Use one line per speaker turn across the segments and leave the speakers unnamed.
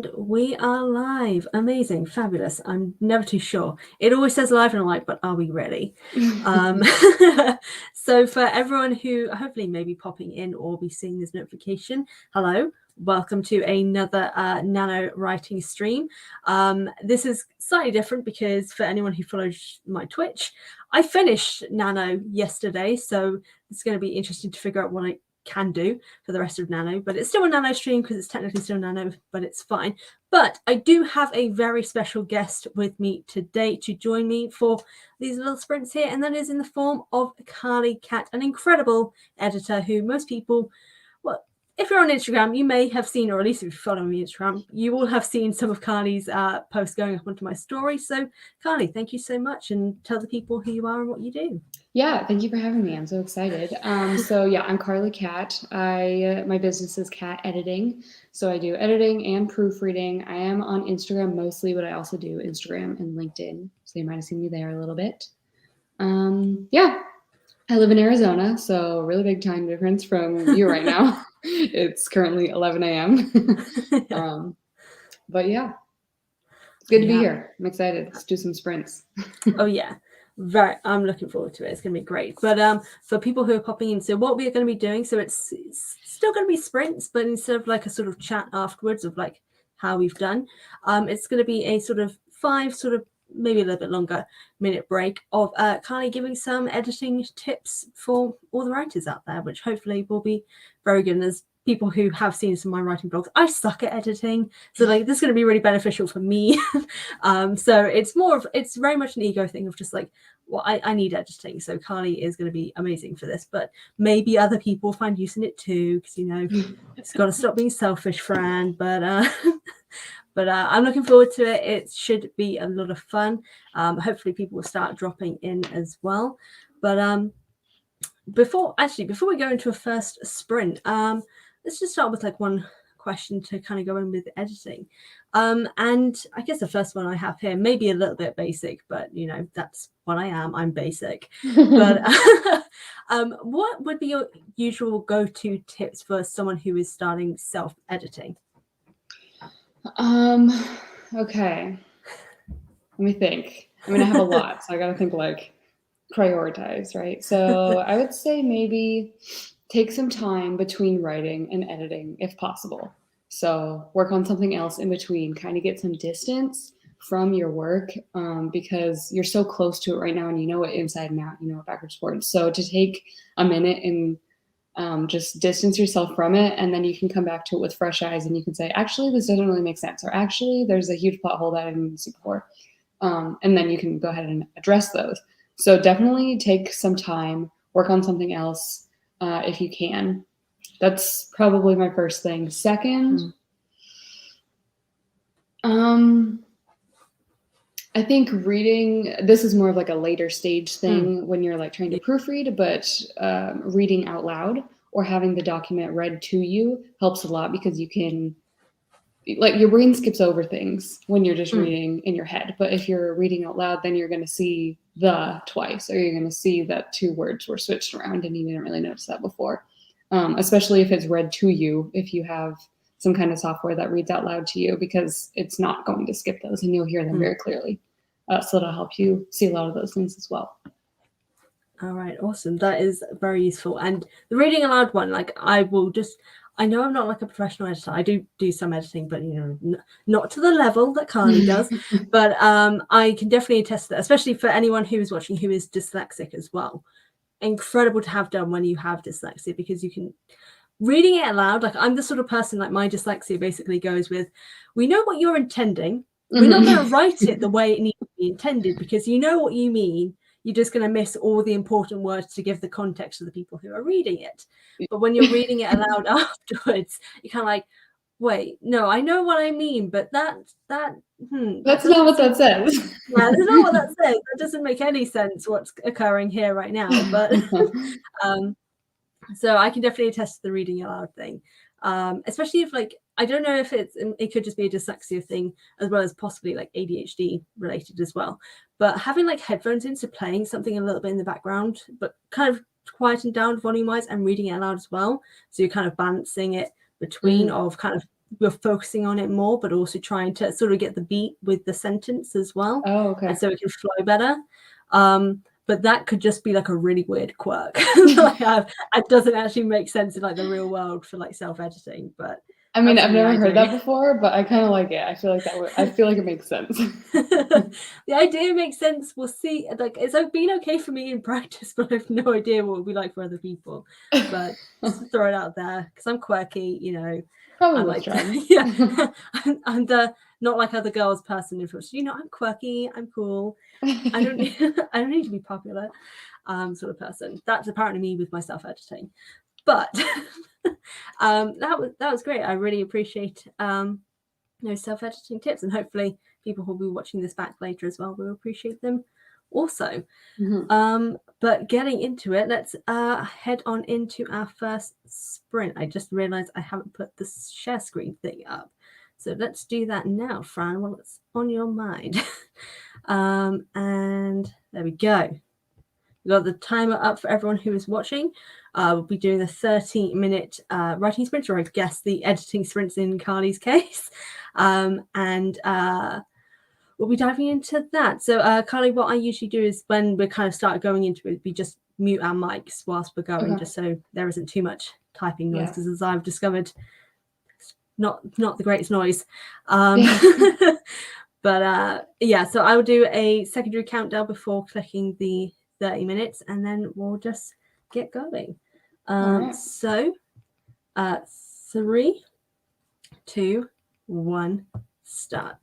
And we are live. Amazing, fabulous. I'm never too sure. It always says live, and I'm like, but are we ready? So for everyone who hopefully may be popping in or be seeing this notification, hello, welcome to another Nano writing stream. This is slightly different because for anyone who follows my Twitch, I finished Nano yesterday, so it's going to be interesting to figure out what I can do for the rest of Nano, but it's still a Nano stream because it's technically still Nano, but it's fine. But I do have a very special guest with me today to join me for these little sprints here, and that is in the form of Carly Catt, an incredible editor who most people, well, if you're on Instagram, you may have seen, or at least if you follow me on Instagram, you will have seen some of Carly's posts going up onto my story. So Carly, thank you so much, and tell the people who you are and what you do.
Yeah, thank you for having me. I'm so excited. So yeah, I'm Carly Catt. My business is Catt Editing. So I do editing and proofreading. I am on Instagram mostly, but I also do Instagram and LinkedIn. So you might have seen me there a little bit. Yeah, I live in Arizona, so really big time difference from you right now. It's currently 11 a.m. But yeah, it's good to be here. I'm excited. Let's do some sprints.
Oh yeah. I'm looking forward to it. It's going to be great. But for people who are popping in, so what we're going to be doing, so it's still going to be sprints, but instead of like a sort of chat afterwards of like how we've done, it's going to be a sort of 5 maybe a little bit longer minute break of Carly giving some editing tips for all the writers out there, which hopefully will be very good. And there's people who have seen some of my writing blogs, I suck at editing, so like this is going to be really beneficial for me. So it's very much an ego thing of just like, well, I need editing, so Carly is going to be amazing for this, but maybe other people find use in it too, because it's got to stop being selfish, Fran. But I'm looking forward to it. It should be a lot of fun. Hopefully people will start dropping in as well. But before we go into a first sprint, let's just start with like one question to kind of go in with editing. And I guess the first one I have here may be a little bit basic, but that's what I am. I'm basic. But what would be your usual go-to tips for someone who is starting self-editing?
Okay. Let me think. I mean, I have a lot, so I gotta think like prioritize, right? So I would say maybe take some time between writing and editing if possible. So work on something else in between, kind of get some distance from your work because you're so close to it right now and you know it inside and out, you know it backwards forwards. So to take a minute and just distance yourself from it, and then you can come back to it with fresh eyes and you can say, actually, this doesn't really make sense, or actually, there's a huge plot hole that I didn't see before. And then you can go ahead and address those. So definitely take some time, work on something else if you can. That's probably my first thing. Second, I think reading, this is more of like a later stage thing when you're like trying to proofread, but reading out loud or having the document read to you helps a lot because you can, like your brain skips over things when you're just reading in your head. But if you're reading out loud, then you're going to see the twice, or you're going to see that 2 words were switched around and you didn't really notice that before. Especially if it's read to you, if you have some kind of software that reads out loud to you, because it's not going to skip those and you'll hear them very clearly. So that'll help you see a lot of those things as well.
All right, awesome. That is very useful. And the reading aloud one, like I know I'm not like a professional editor. I do some editing, but not to the level that Carly does. But I can definitely attest to that, especially for anyone who is watching who is dyslexic as well. Incredible to have done when you have dyslexia, because you can reading it aloud. Like I'm the sort of person, like my dyslexia basically goes with, we know what you're intending. We're not going to write it the way it needs to be intended because you know what you mean. You're just going to miss all the important words to give the context to the people who are reading it. But when you're reading it aloud afterwards, you're kind of like, wait, no, I know what I mean, but that's not what
that says.
Yeah, that's not what that says. That doesn't make any sense what's occurring here right now. But so I can definitely attest to the reading aloud thing, especially if like, I don't know if it could just be a dyslexia thing as well as possibly like ADHD related as well. But having like headphones in, so playing something a little bit in the background, but kind of quieting down volume wise and reading it aloud as well. So you're kind of balancing it between of kind of we're focusing on it more, but also trying to sort of get the beat with the sentence as well.
Oh, okay.
And so it can flow better. But that could just be like a really weird quirk. Like it doesn't actually make sense in like the real world for like self-editing. But
I mean, I've never heard that before, but I kind of like it. I feel like I feel like it makes sense.
The idea makes sense. We'll see. Like it's been okay for me in practice, but I have no idea what it would be like for other people. But just throw it out there because I'm quirky, you know.
Probably
I'm
worth
like,
trying.
yeah, I'm the not like other girls person. You know, I'm quirky. I'm cool. I don't need to be popular, sort of person. That's apparently me with my self-editing. But that was great. I really appreciate self-editing tips, and hopefully people who will be watching this back later as well will appreciate them also. But getting into it, let's head on into our first sprint. I just realized I haven't put the share screen thing up, so let's do that now, Fran, while it's on your mind. And there we go. We've got the timer up for everyone who is watching. We'll be doing the 30-minute writing sprint, or I guess the editing sprints in Carly's case. And we'll be diving into that. So, Carly, what I usually do is when we kind of start going into it, we just mute our mics whilst we're going, just so there isn't too much typing noise, because as I've discovered, it's not the greatest noise. But yeah, so I will do a secondary countdown before clicking the 30 minutes, and then we'll just get going.
Right.
So 3, 2, 1, start.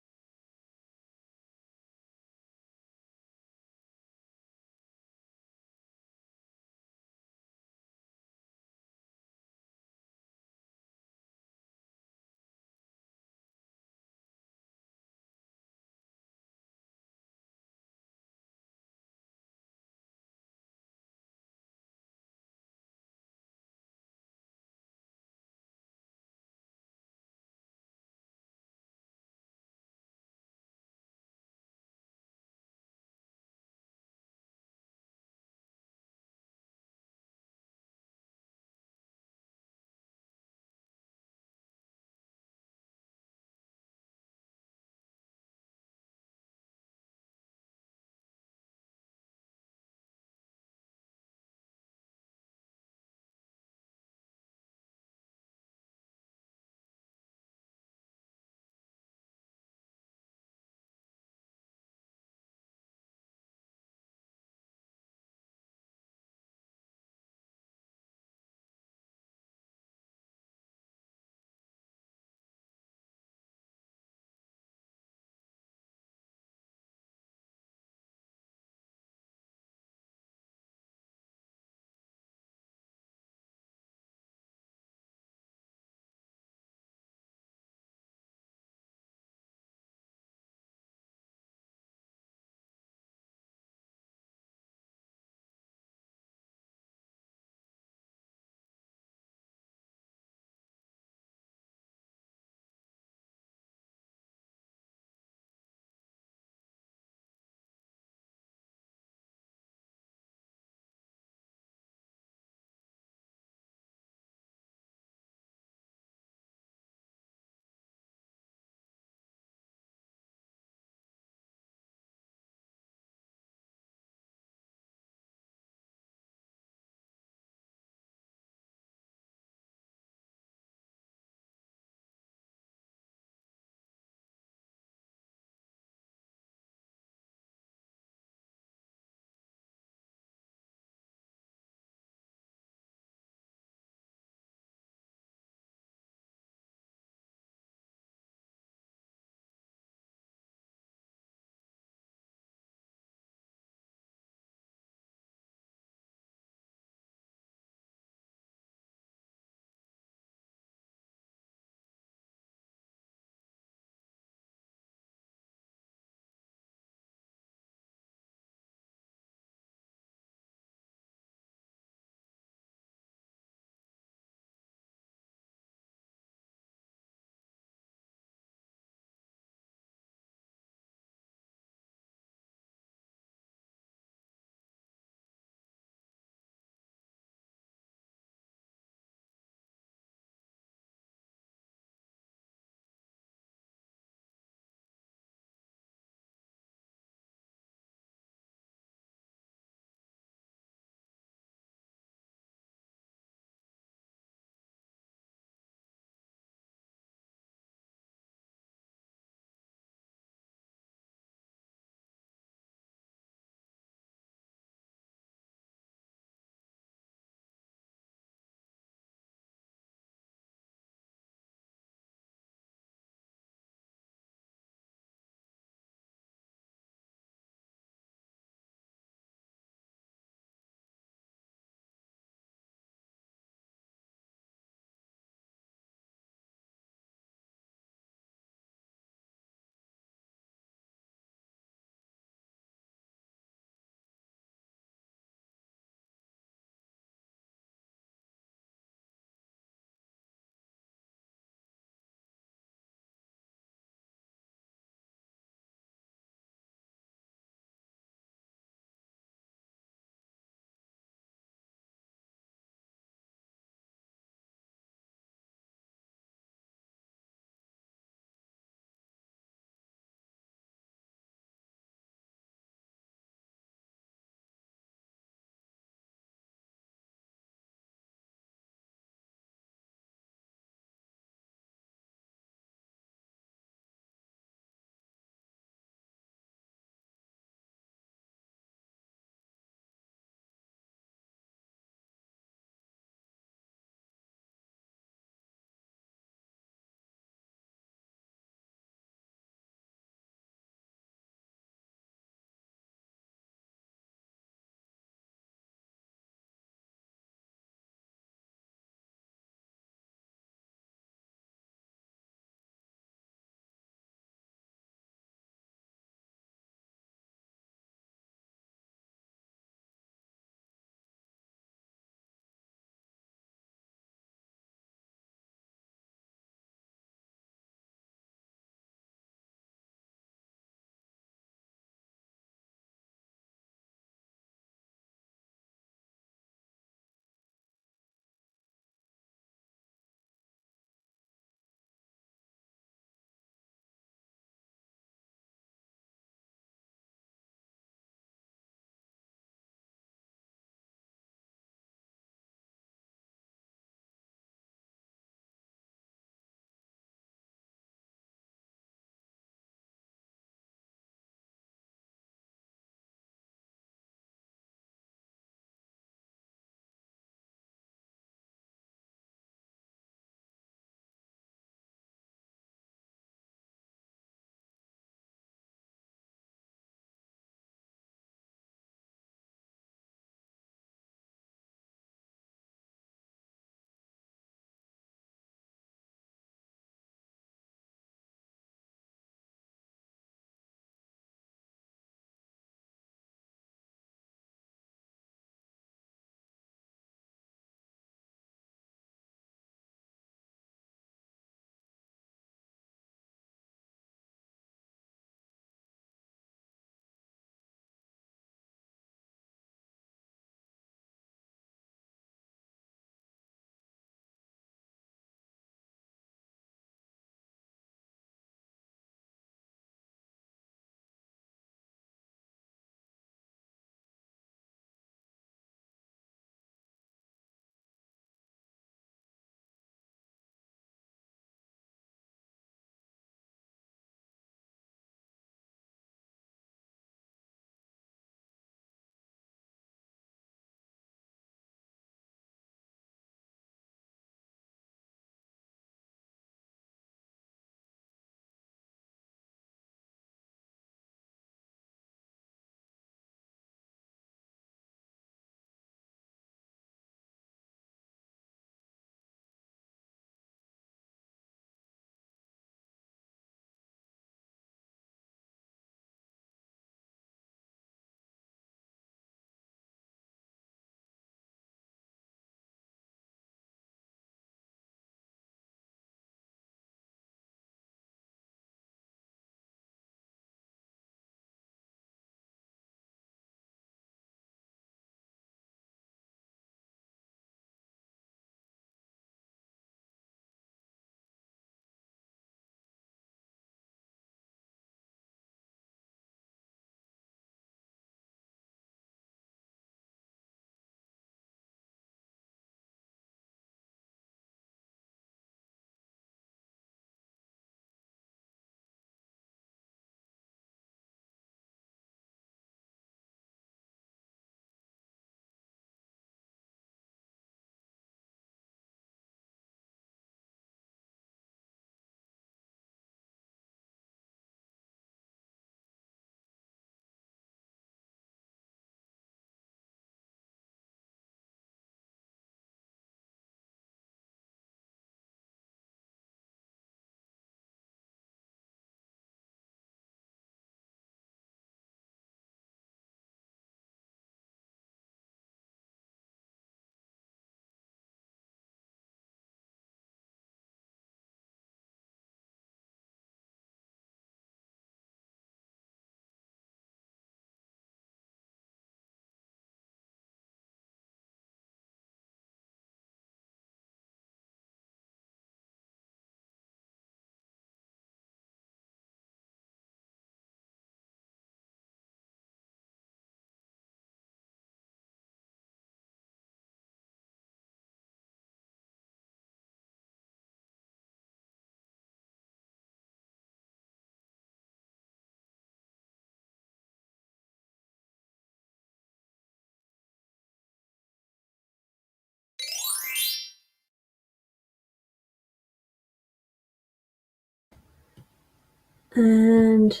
And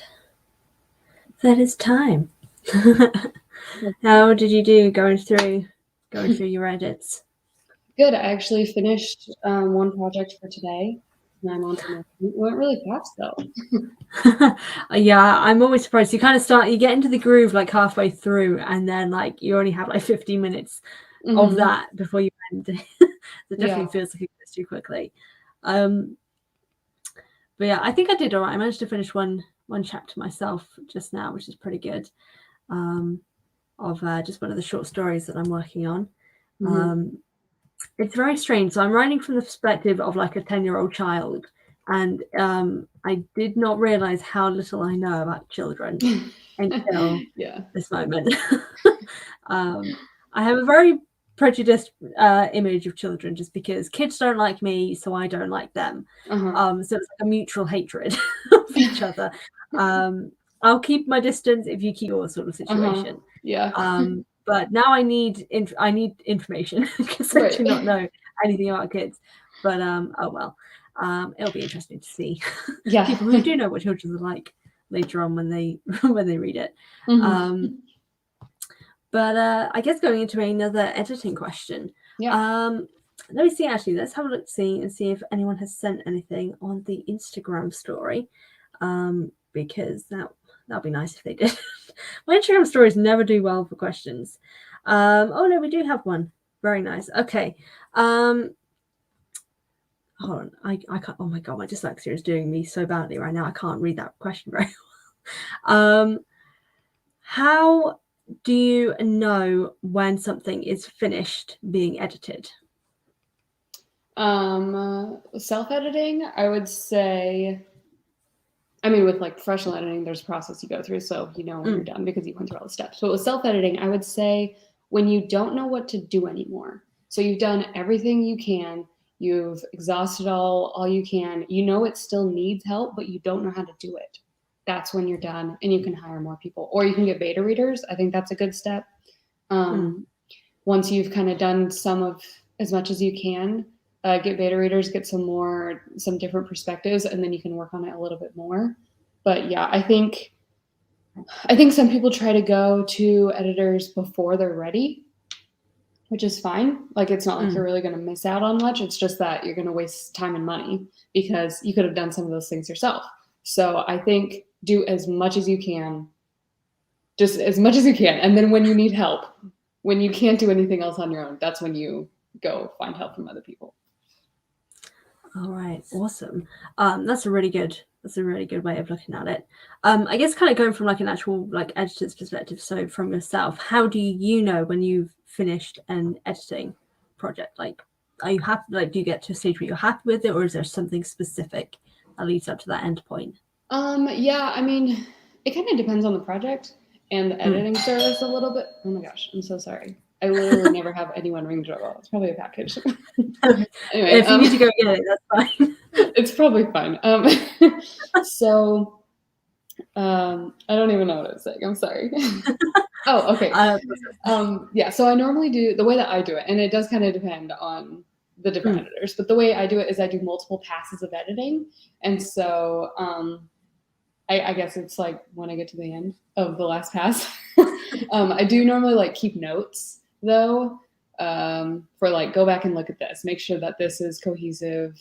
that is time. How did you do going through your edits?
Good. I actually finished one project for today, and I'm on to next. It went really fast though.
Yeah, I'm always surprised. You kind of you get into the groove like halfway through, and then like you only have like 15 minutes of that before you end. It definitely feels like it goes too quickly. But yeah, I think I did all right. I managed to finish one chapter myself just now, which is pretty good. Of just one of the short stories that I'm working on. It's very strange. So I'm writing from the perspective of like a 10-year-old child, and I did not realize how little I know about children until this moment. I have a very prejudiced image of children just because kids don't like me, so I don't like them. So it's like a mutual hatred of each other. I'll keep my distance if you keep your sort of situation. But now I need information because I do not know anything about kids. But oh well, it'll be interesting to see people who do know what children are like later on when they read it. But I guess going into another editing question. Let me see. Actually, let's have a look and see if anyone has sent anything on the Instagram story, because that'd be nice if they did. My Instagram stories never do well for questions. Oh no, we do have one. Very nice. Okay. Hold on. I can't. Oh my god, my dyslexia is doing me so badly right now. I can't read that question very well. How do you know when something is finished being edited?
Self-editing, I would say. I mean, with like professional editing, there's a process you go through, so you know when you're done because you went through all the steps. But with self-editing, I would say when you don't know what to do anymore. So you've done everything you can, you've exhausted all you can, you know it still needs help, but you don't know how to do it. That's when you're done and you can hire more people. Or you can get beta readers. I think that's a good step. Once you've kind of done as much as you can, get beta readers, get some different perspectives, and then you can work on it a little bit more. But yeah, I think some people try to go to editors before they're ready, which is fine. Like, it's not like you're really going to miss out on much. It's just that you're going to waste time and money because you could have done some of those things yourself. So I think do as much as you can, just as much as you can. And then when you need help, when you can't do anything else on your own, that's when you go find help from other people.
All right, awesome. That's a really good way of looking at it. I guess kind of going from like an actual like editor's perspective. So from yourself, how do you know when you've finished an editing project? Like, are you happy? Like, do you get to a stage where you're happy with it, or is there something specific that leads up to that end point?
Yeah, I mean, it kind of depends on the project and the editing service a little bit. Oh my gosh, I'm so sorry. I literally never have anyone ring the doorbell. It's probably a package.
Anyway, if you need to go get it, that's fine.
It's probably fine. So, I don't even know what I was saying. I'm sorry. Oh, okay. Yeah. So I normally do the way that I do it, and it does kind of depend on the different editors. But the way I do it is I do multiple passes of editing, and so I guess it's like when I get to the end of the last pass, I do normally like keep notes though, for like, go back and look at this, make sure that this is cohesive,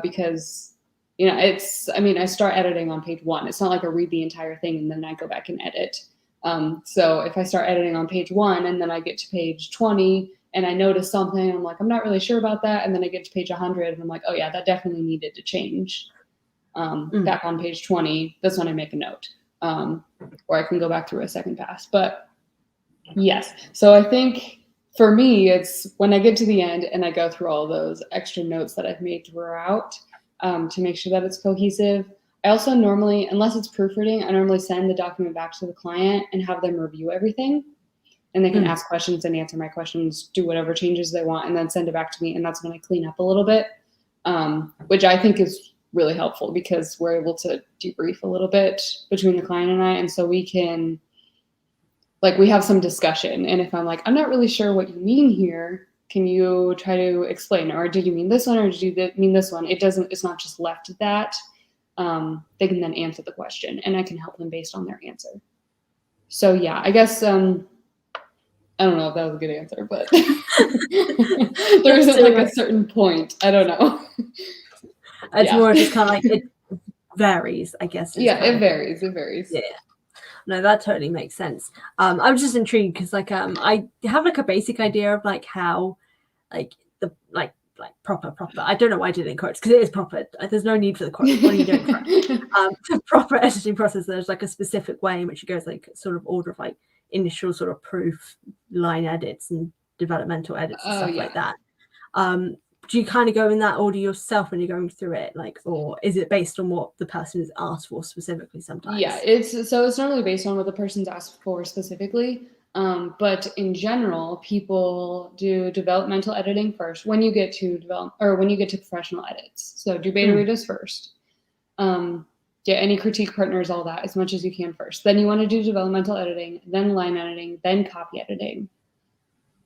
because, you know, I start editing on page 1. It's not like I read the entire thing and then I go back and edit. So if I start editing on page 1 and then I get to page 20 and I notice something, I'm like, I'm not really sure about that. And then I get to page 100 and I'm like, oh yeah, that definitely needed to change. Back on page 20, that's when I make a note, or I can go back through a second pass. But yes, so I think for me, it's when I get to the end and I go through all those extra notes that I've made throughout, to make sure that it's cohesive. I also normally, unless it's proofreading, I normally send the document back to the client and have them review everything. And they can ask questions and answer my questions, do whatever changes they want, and then send it back to me. And that's when I clean up a little bit, which I think is really helpful because we're able to debrief a little bit between the client and I. And so we can, like, we have some discussion. And if I'm like, I'm not really sure what you mean here, can you try to explain? Or did you mean this one? Or did you mean this one? It's not just left at that. they can then answer the question, and I can help them based on their answer. So yeah, I guess I don't know if that was a good answer, but there isn't like a certain point. I don't know.
It's more just kind of like it varies, I guess.
Yeah, it varies. It varies.
Yeah. No, that totally makes sense. I was just intrigued because like I have like a basic idea of like how like the like proper. I don't know why I did it in quotes because it is proper. There's no need for the quotes. What are you doing? The proper editing process, there's like a specific way in which it goes like sort of order of like initial sort of proof, line edits, and developmental edits and stuff like that. Do you kind of go in that order yourself when you're going through it, like, or is it based on what the person has asked for specifically sometimes?
Yeah, it's normally based on what the person's asked for specifically. But in general, people do developmental editing first when you get to professional edits. So do beta readers first. Get any critique partners, all that, as much as you can first. Then you want to do developmental editing, then line editing, then copy editing.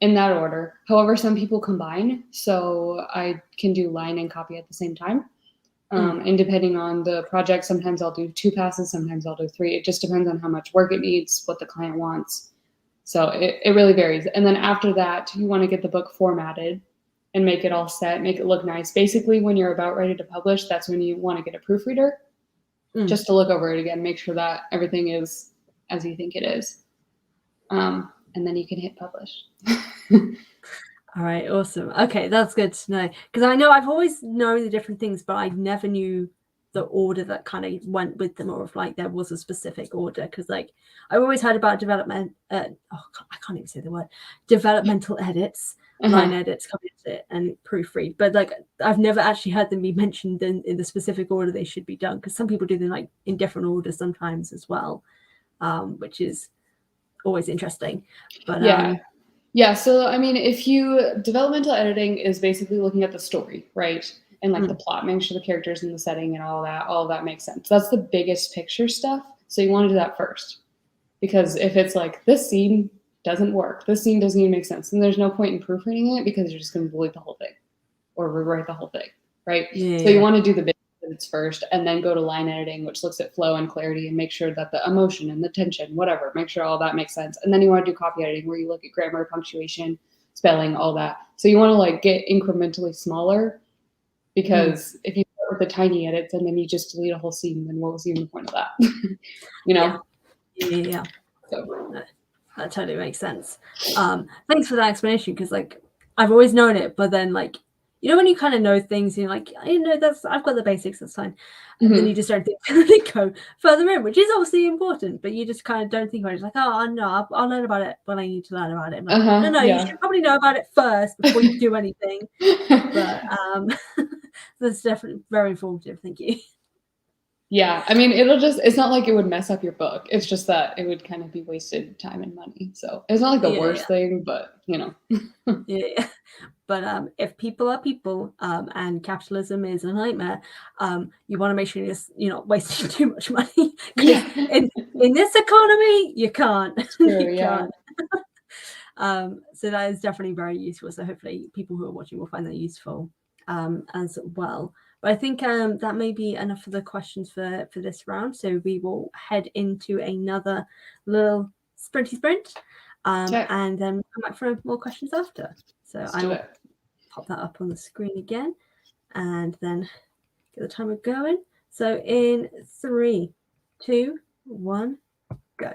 In that order. However, some people combine, so I can do line and copy at the same time. And depending on the project, sometimes I'll do 2 passes, sometimes I'll do 3. It just depends on how much work it needs, what the client wants. So it really varies. And then after that, you want to get the book formatted and make it all set, make it look nice. Basically, when you're about ready to publish, that's when you want to get a proofreader just to look over it again, make sure that everything is as you think it is. And then you can hit publish.
All right, awesome. Okay, that's good to know. Because I know I've always known the different things, but I never knew the order that kind of went with them, or if like there was a specific order. Because like I've always heard about development. I can't even say the word. Developmental edits, line edits, copy edit, and proofread. But like I've never actually heard them be mentioned in the specific order they should be done. Because some people do them like in different orders sometimes as well, which is always interesting. But
yeah, so I mean, developmental editing is basically looking at the story, right? And like the plot, making sure the characters and the setting and all of that makes sense. That's the biggest picture stuff. So you want to do that first. Because if it's like, this scene doesn't work, this scene doesn't even make sense, then there's no point in proofreading it because you're just going to delete the whole thing or rewrite the whole thing, right?
Yeah.
So you want to do the big edits first and then go to line editing, which looks at flow and clarity and make sure that the emotion and the tension, whatever, make sure all that makes sense. And then you want to do copy editing where you look at grammar, punctuation, spelling, all that. So you want to like get incrementally smaller because if you start with the tiny edits and then you just delete a whole scene, then what was even the point of that? You know?
Yeah.
So.
That totally makes sense. Thanks for that explanation, because like I've always known it, but then like when you kind of know things, you're like, I've got the basics, that's fine. And then you just don't think really go further in, which is obviously important, but you just kind of don't think about it. It's like, oh no, I'll learn about it when I need to learn about it. Like, no, you should probably know about it first before you do anything. But that's definitely very informative. Thank you.
Yeah, I mean, it's not like it would mess up your book. It's just that it would kind of be wasted time and money. So it's not like the worst thing, but
Yeah. But if people are people, and capitalism is a nightmare, you want to make sure you're not wasting too much money. In this economy, you can't.
True, can't.
So that is definitely very useful. So hopefully people who are watching will find that useful as well. But I think that may be enough for the questions for this round. So we will head into another little sprint, and then come back for more questions after. So I will pop that up on the screen again, and then get the timer going. So in 3, 2, 1, go.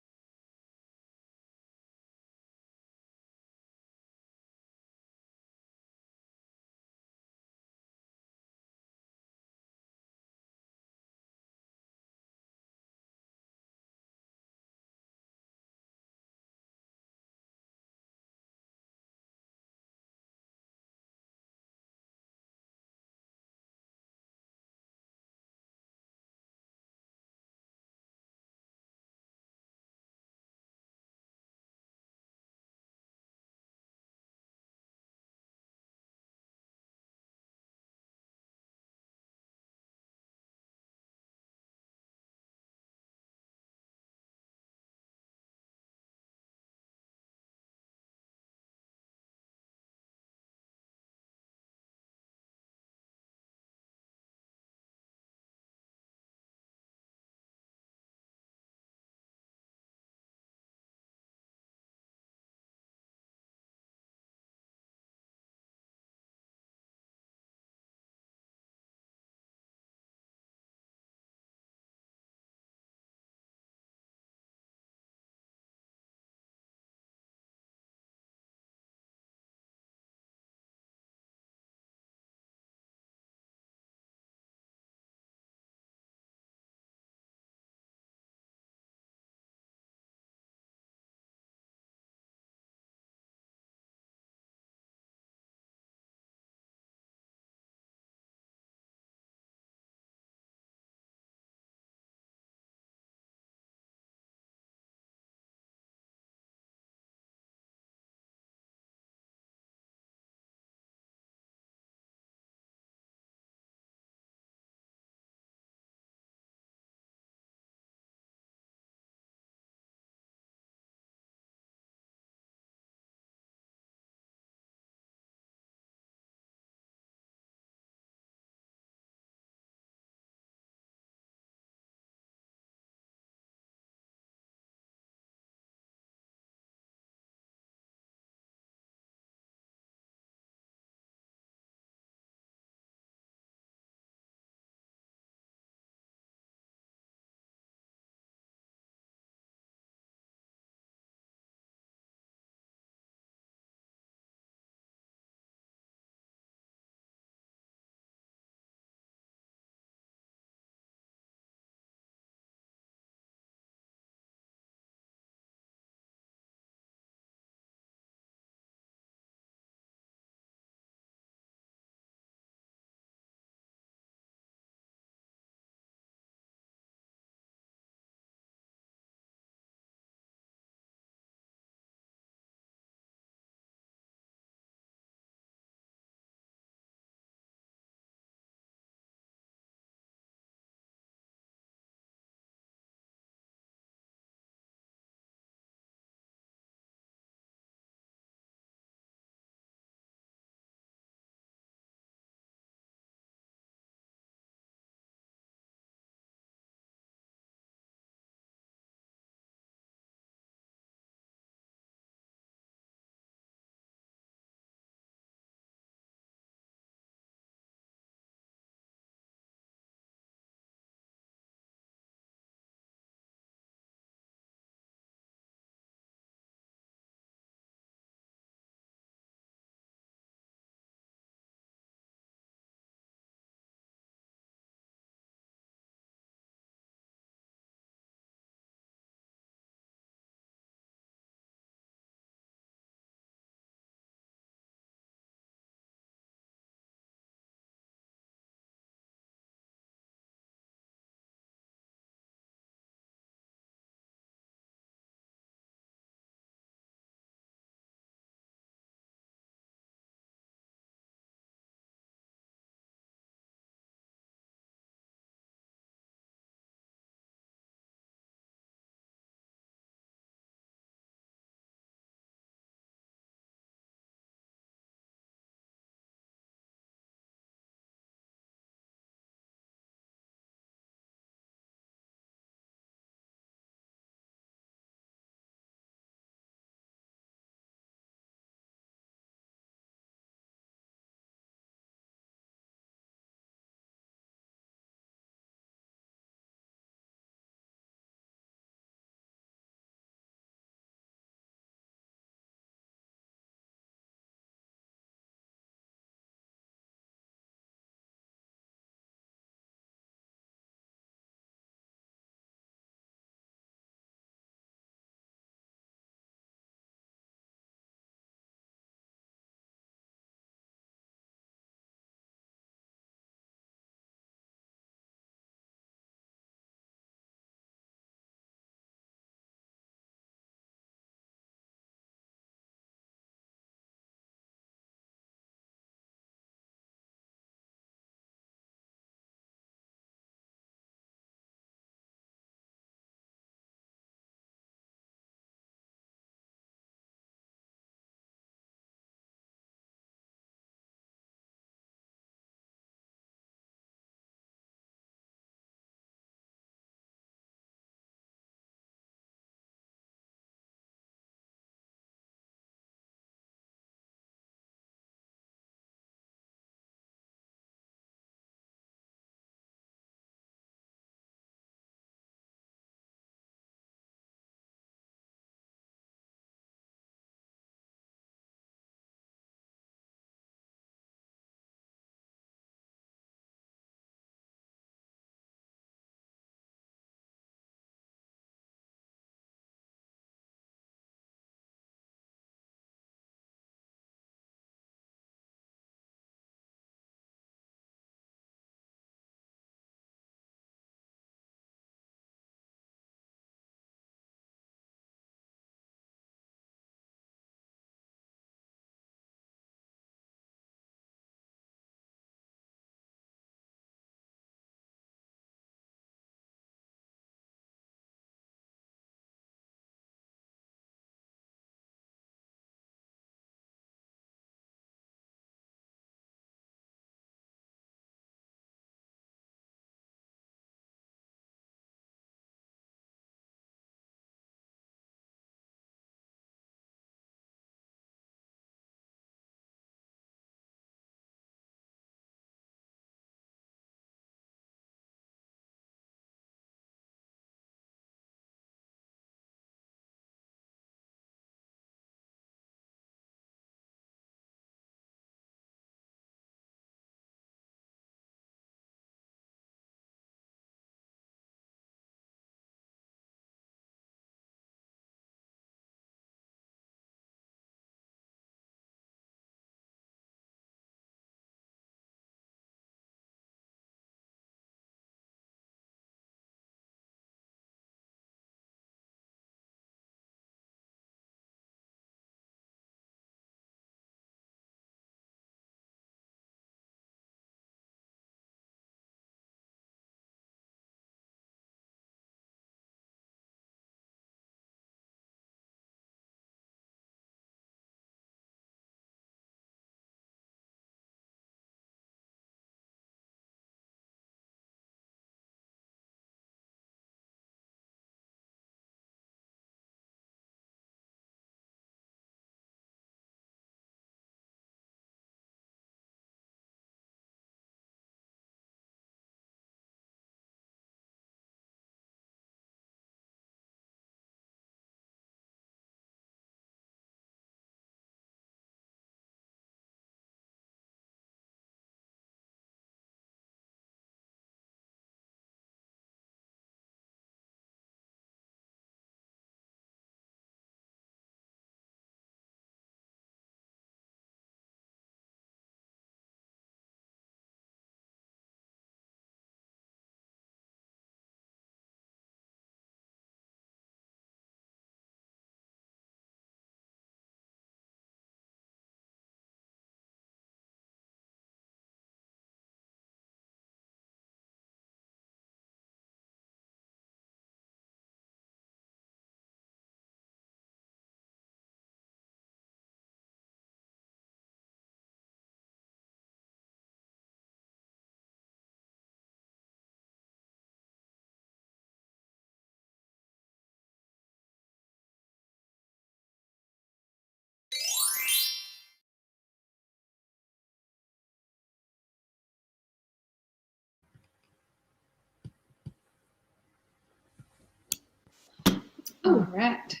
All right.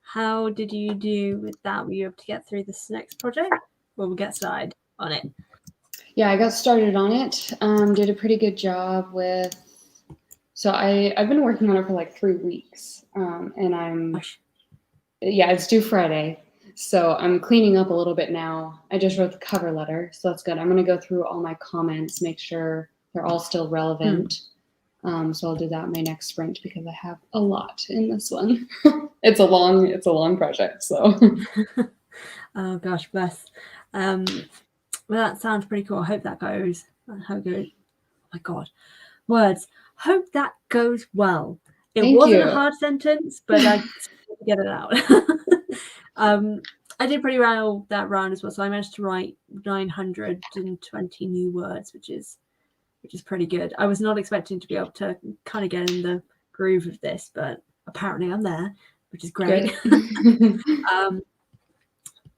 How did you do with that? Were you able to get through this next project? Well, we'll get started on it.
Yeah, I got started on it. Did a pretty good job with. So I've been working on it for like 3 weeks, and it's due Friday. So I'm cleaning up a little bit now. I just wrote the cover letter, so that's good. I'm going to go through all my comments, make sure they're all still relevant. So I'll do that in my next sprint because I have a lot in this one. It's a long project. So.
Oh gosh, bless. Well, that sounds pretty cool. I hope that goes. Oh my God, words. Hope that goes well. It wasn't a hard sentence, but I get it out. I did pretty well that round as well, so I managed to write 920 new words, which is pretty good. I was not expecting to be able to kind of get in the groove of this, but apparently I'm there, which is great.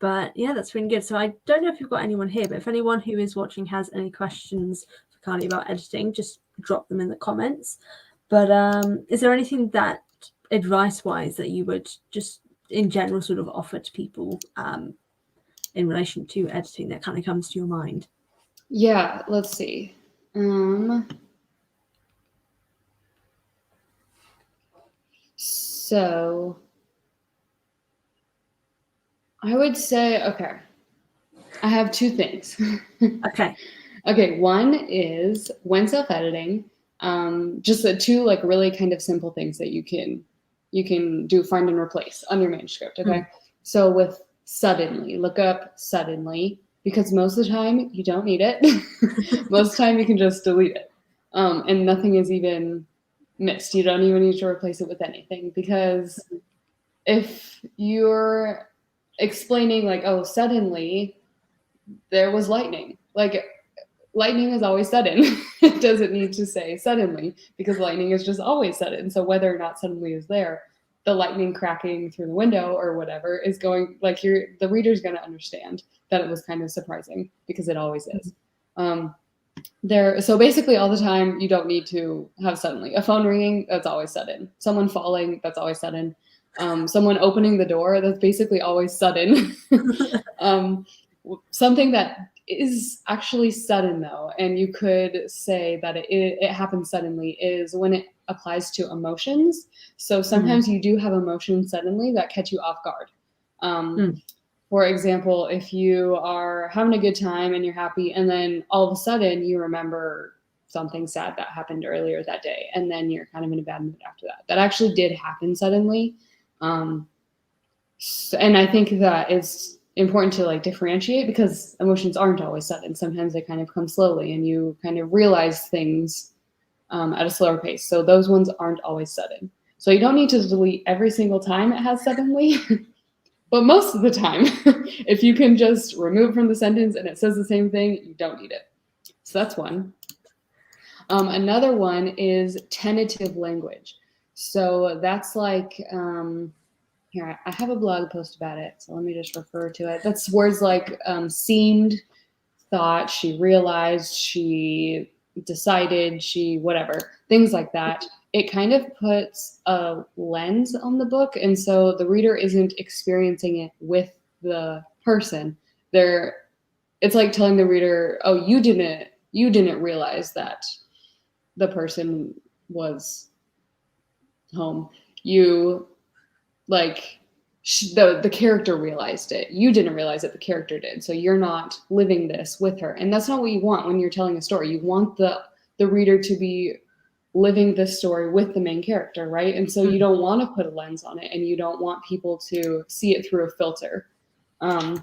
But yeah, that's really good. So I don't know if you've got anyone here, but if anyone who is watching has any questions for Carly about editing, just drop them in the comments. But is there anything that advice-wise that you would just in general sort of offer to people in relation to editing that kind of comes to your mind?
Yeah, let's see. So I would say, okay, I have 2 things. Okay, one is when self-editing, just the 2 like really kind of simple things that you can do, find and replace on your manuscript. Okay, so with suddenly, look up suddenly, because most of the time you don't need it. Most of the time you can just delete it, and nothing is even missed. You don't even need to replace it with anything, because if you're explaining like, oh, suddenly there was lightning, like lightning is always sudden. It doesn't need to say suddenly, because lightning is just always sudden. So whether or not suddenly is there, the lightning cracking through the window or whatever is going, like, the reader's going to understand that it was kind of surprising, because it always is. So basically all the time you don't need to have suddenly. A phone ringing, that's always sudden. Someone falling, that's always sudden. Someone opening the door, that's basically always sudden. Something that is actually sudden though, and you could say that it happens suddenly, is when it applies to emotions. So sometimes you do have emotions suddenly that catch you off guard. For example, if you are having a good time and you're happy, and then all of a sudden you remember something sad that happened earlier that day, and then you're kind of in a bad mood after that. That actually did happen suddenly. And I think that it's important to like differentiate, because emotions aren't always sudden. Sometimes they kind of come slowly, and you kind of realize things at a slower pace. So those ones aren't always sudden. So you don't need to delete every single time it has suddenly. But most of the time, if you can just remove from the sentence and it says the same thing, you don't need it. So that's one. Another one is tentative language. So that's like, here, I have a blog post about it, so let me just refer to it. That's words like seemed, thought, she realized, she decided, she whatever, things like that. It kind of puts a lens on the book, and so the reader isn't experiencing it with the person. It's like telling the reader, oh, you didn't realize that the person was home. You, like, the character realized it. You didn't realize it, the character did. So you're not living this with her. And that's not what you want when you're telling a story. You want the reader to be living this story with the main character, right? And so you don't want to put a lens on it, and you don't want people to see it through a filter. Let's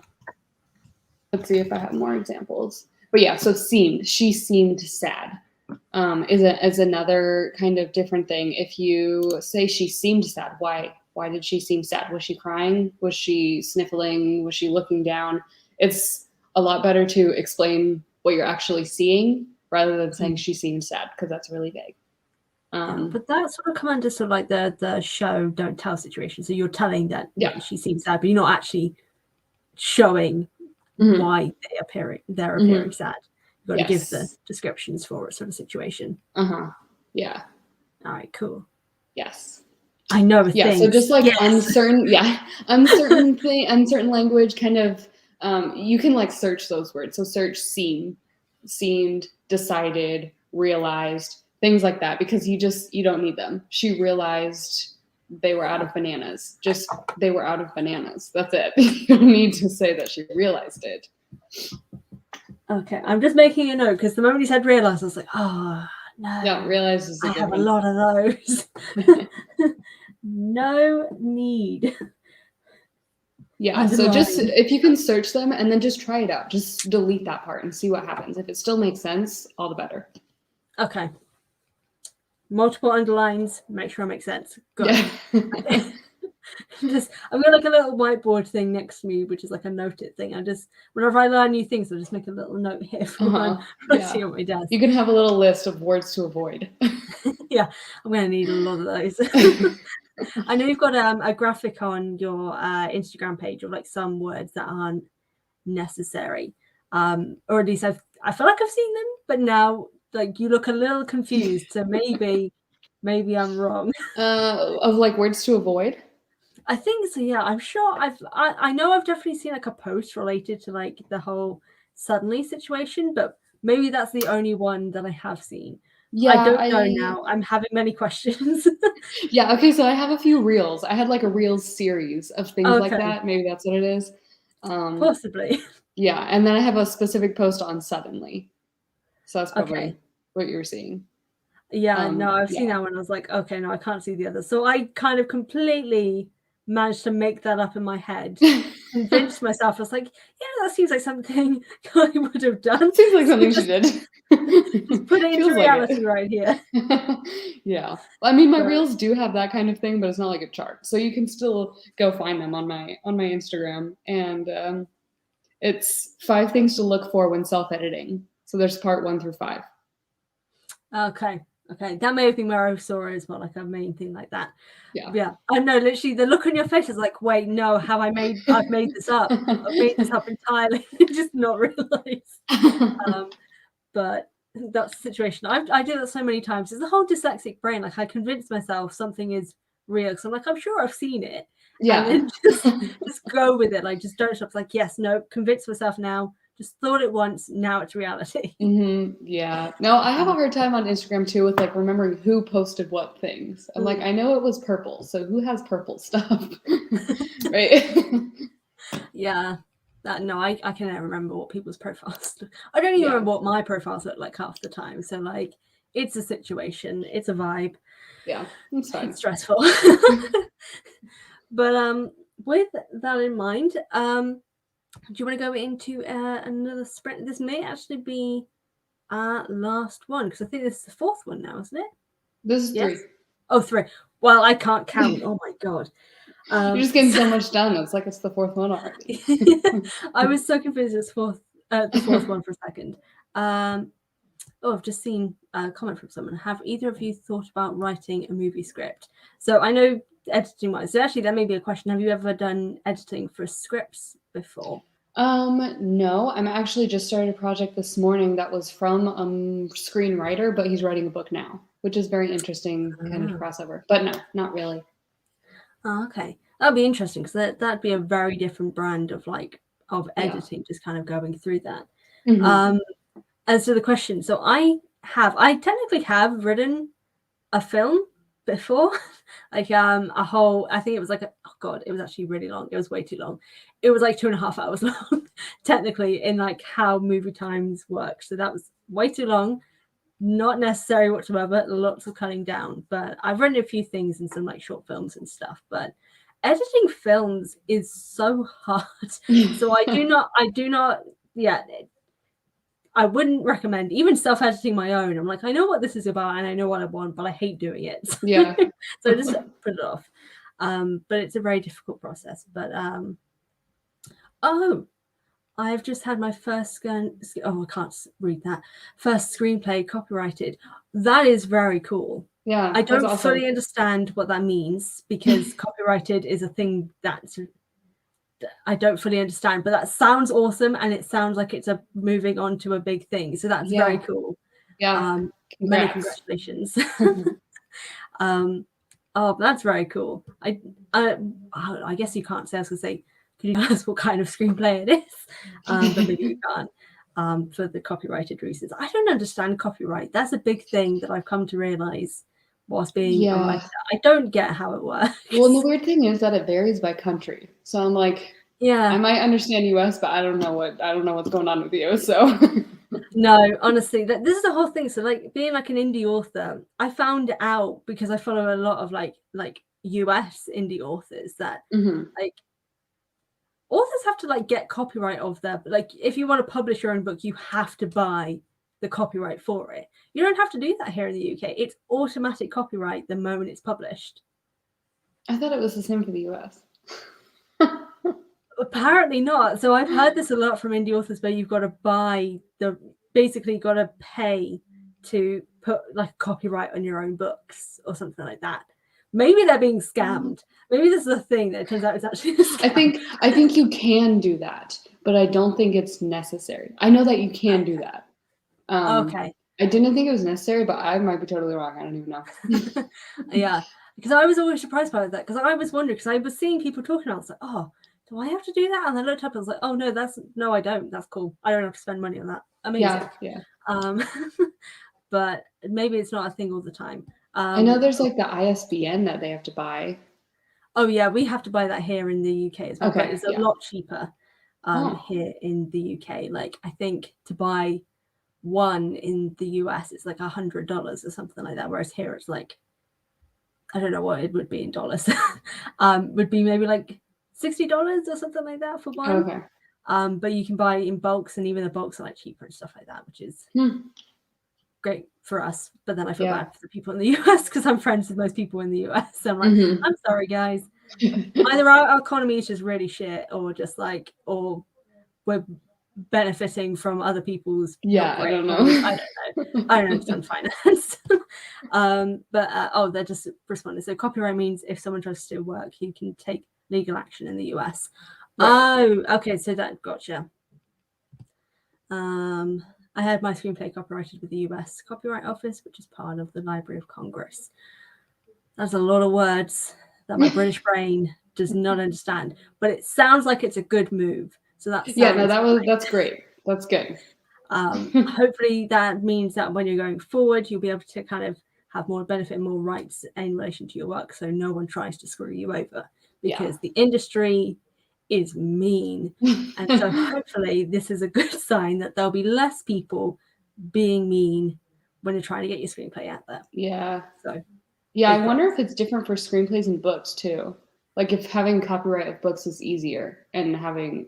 see if I have more examples. But yeah, so she seemed sad. Is another kind of different thing. If you say she seemed sad, why did she seem sad? Was she crying? Was she sniffling? Was she looking down? It's a lot better to explain what you're actually seeing rather than saying she seemed sad, because that's really vague.
But that sort of come under sort of like the show don't tell situation. So you're telling that she seems sad, but you're not actually showing why they're appearing sad. You've got to give the descriptions for it, sort of situation.
Yeah.
All right, cool.
Yes.
I know the
Yeah,
things.
so just like
Yes.
uncertain language kind of, you can like search those words. So search seen, seemed, decided, realized, things like that, because you don't need them. She realized they were out of bananas. Just they were out of bananas. That's it. You don't need to say that she realized it.
Okay, I'm just making a note because the moment you said realize, I was like, oh no.
Yeah, realized is a
I
good
have
one.
a lot of those. No need.
Yeah, so just if you can search them and then just try it out. Just delete that part and see what happens. If it still makes sense, all the better.
Okay. Multiple underlines, make sure it makes sense. Good.
Yeah.
I've got like a little whiteboard thing next to me, which is like a noted thing. I just, whenever I learn new things, I just make a little note here for when I'm writing on my desk.
You can have a little list of words to avoid.
Yeah, I'm going to need a lot of those. I know you've got a graphic on your Instagram page of like some words that aren't necessary, or at least I feel like I've seen them, but now like you look a little confused, so maybe I'm wrong.
Of like words to avoid.
I think so. Yeah, I'm sure I know I've definitely seen like a post related to like the whole suddenly situation, but maybe that's the only one that I have seen.
Yeah,
I don't know now. I'm having many questions.
Yeah, okay, so I have a few reels. I had like a reels series of things like that. Maybe that's what it is.
Possibly.
Yeah, and then I have a specific post on suddenly. So that's probably what you're seeing.
Yeah, no, I've seen that one. I was like, okay, no, I can't see the other. So I kind of completely managed to make that up in my head. Convinced myself. I was like, yeah, that seems like something I would have done.
Seems like something she did.
Just put it into reality right here.
Yeah. I mean, my reels do have that kind of thing, but it's not like a chart. So you can still go find them on my Instagram. And it's 5 things to look for when self-editing. So there's part 1 through 5.
Okay. That may have been where I saw it as well, like a main thing like that.
Yeah.
I know, literally the look on your face is like, wait, no, I've made this up. I've made this up entirely. Just not realized. But that's the situation. I do that so many times. It's the whole dyslexic brain. Like I convince myself something is real because I'm like, I'm sure I've seen it.
Yeah.
And then just go with it. Like just don't stop. It's like, yes, no, convince myself now. Just thought it once, now it's reality.
Yeah. No, I have a hard time on Instagram too with like remembering who posted what things. I'm like, I know it was purple, so who has purple stuff? Right?
Yeah. No, I can never remember what people's profiles. I don't even remember what my profiles look like half the time. So like, it's a situation, it's a vibe.
Yeah, it's fine.
It's stressful. But with that in mind, do you want to go into another sprint? This may actually be our last one because I think this is the 4th one now, isn't it?
This is 3.
Oh, 3. Well, I can't count. Oh my god.
You're just getting so much done. It's like it's the 4th one already.
I was so confused. It's the 4th one for a second. I've just seen a comment from someone. Have either of you thought about writing a movie script? So I know editing wise. So actually, that may be a question. Have you ever done editing for scripts before?
No, I'm actually just started a project this morning that was from a screenwriter, but he's writing a book now, which is very interesting kind of crossover. But no, not really.
Oh, okay. That'd be interesting because that'd be a very different brand of editing, just kind of going through that. As to the question, so I technically have written a film before, like a whole, I think it was like it was actually really long. It was way too long. It was like 2.5 hours long, technically, in like how movie times work. So that was way too long, not necessary whatsoever, lots of cutting down. But I've written a few things in some like short films and stuff, but editing films is so hard. So I do not, I wouldn't recommend even self-editing my own. I'm like, I know what this is about and I know what I want, but I hate doing it.
Yeah.
So I just put it off. But it's a very difficult process. But I've just had my first I can't read that. First screenplay copyrighted. That is very cool.
Yeah.
I don't fully understand what that means because copyrighted is a thing that I don't fully understand, but that sounds awesome and it sounds like it's moving on to a big thing. So that's very cool.
Yeah.
Many congratulations. Oh, that's very cool. I guess you can't say. I was gonna say, could you tell us what kind of screenplay it is? But maybe you can't. For the copyrighted reasons, I don't understand copyright. That's a big thing that I've come to realize whilst being a writer. I don't get how it works.
Well, and the weird thing is that it varies by country. So I'm like,
Yeah.
I might understand US, but I don't know what's going on with you. So
No, honestly, this is the whole thing. So like being like an indie author, I found out because I follow a lot of like US indie authors that like authors have to like get copyright of their, like if you want to publish your own book, you have to buy the copyright for it. You don't have to do that here in the UK. It's automatic copyright the moment it's published.
I thought it was the same for the US.
Apparently not. So I've heard this a lot from indie authors where you've got to buy basically got to pay to put like copyright on your own books or something like that. Maybe they're being scammed. Maybe this is a thing that it turns out it's actually a scam.
I think you can do that, but I don't think it's necessary. I know that you can do that.
Okay.
I didn't think it was necessary, but I might be totally wrong. I don't even know.
Yeah, because I was always surprised by that because I was wondering because I was seeing people talking. I was like, oh, do I have to do that? And I looked up and I was like, oh no, I don't. That's cool. I don't have to spend money on that. Amazing.
Yeah.
But maybe it's not a thing all the time.
I know there's like the ISBN that they have to buy.
Oh yeah, we have to buy that here in the UK as well.
Okay,
But it's a lot cheaper here in the UK. Like I think to buy one in the US it's like $100 or something like that. Whereas here it's like, I don't know what it would be in dollars. Would be maybe like $60 or something like that for one.
Okay.
But you can buy in bulks, and even the bulks are like cheaper and stuff like that, which is great for us. But then I feel bad for the people in the US because I'm friends with most people in the US. So I'm like, I'm sorry, guys. Either our economy is just really shit, or just like, or we're benefiting from other people's
I don't know.
I don't know. I don't understand finance. But they're just responding. So copyright means if someone tries to steal work, you can take legal action in the US. Right. Oh, okay. So that gotcha. I had my screenplay copyrighted with the US Copyright Office, which is part of the Library of Congress. That's a lot of words that my British brain does not understand, but it sounds like it's a good move. So that's
that's great. That's good.
Hopefully that means that when you're going forward, you'll be able to kind of have more benefit and more rights in relation to your work, so no one tries to screw you over, because the industry is mean. And so hopefully this is a good sign that there'll be less people being mean when you're trying to get your screenplay out there. So
I wonder if it's different for screenplays and books too. Like if having copyright of books is easier and having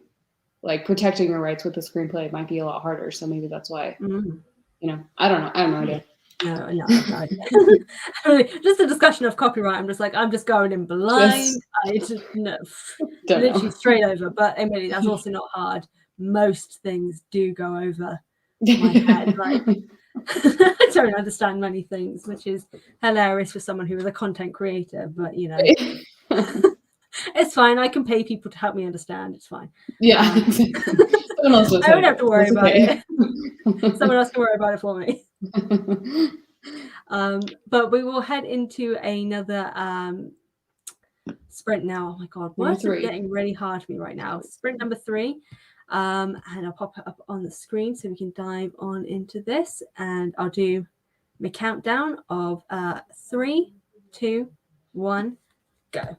like protecting your rights with the screenplay might be a lot harder. So maybe that's why, you know, I don't know. I have no idea.
No. Just a discussion of copyright. I'm just going in blind. Literally straight over. But Emily, that's also not hard. Most things do go over my head. Like I don't understand many things, which is hilarious for someone who is a content creator. But you know, it's fine. I can pay people to help me understand. It's fine.
I
don't have to worry about it. Someone else can worry about it for me. But we will head into another sprint now. Oh my god, words are getting really hard for me right now. Sprint number 3. And I'll pop it up on the screen so we can dive on into this, and I'll do my countdown of 3, 2, 1, go.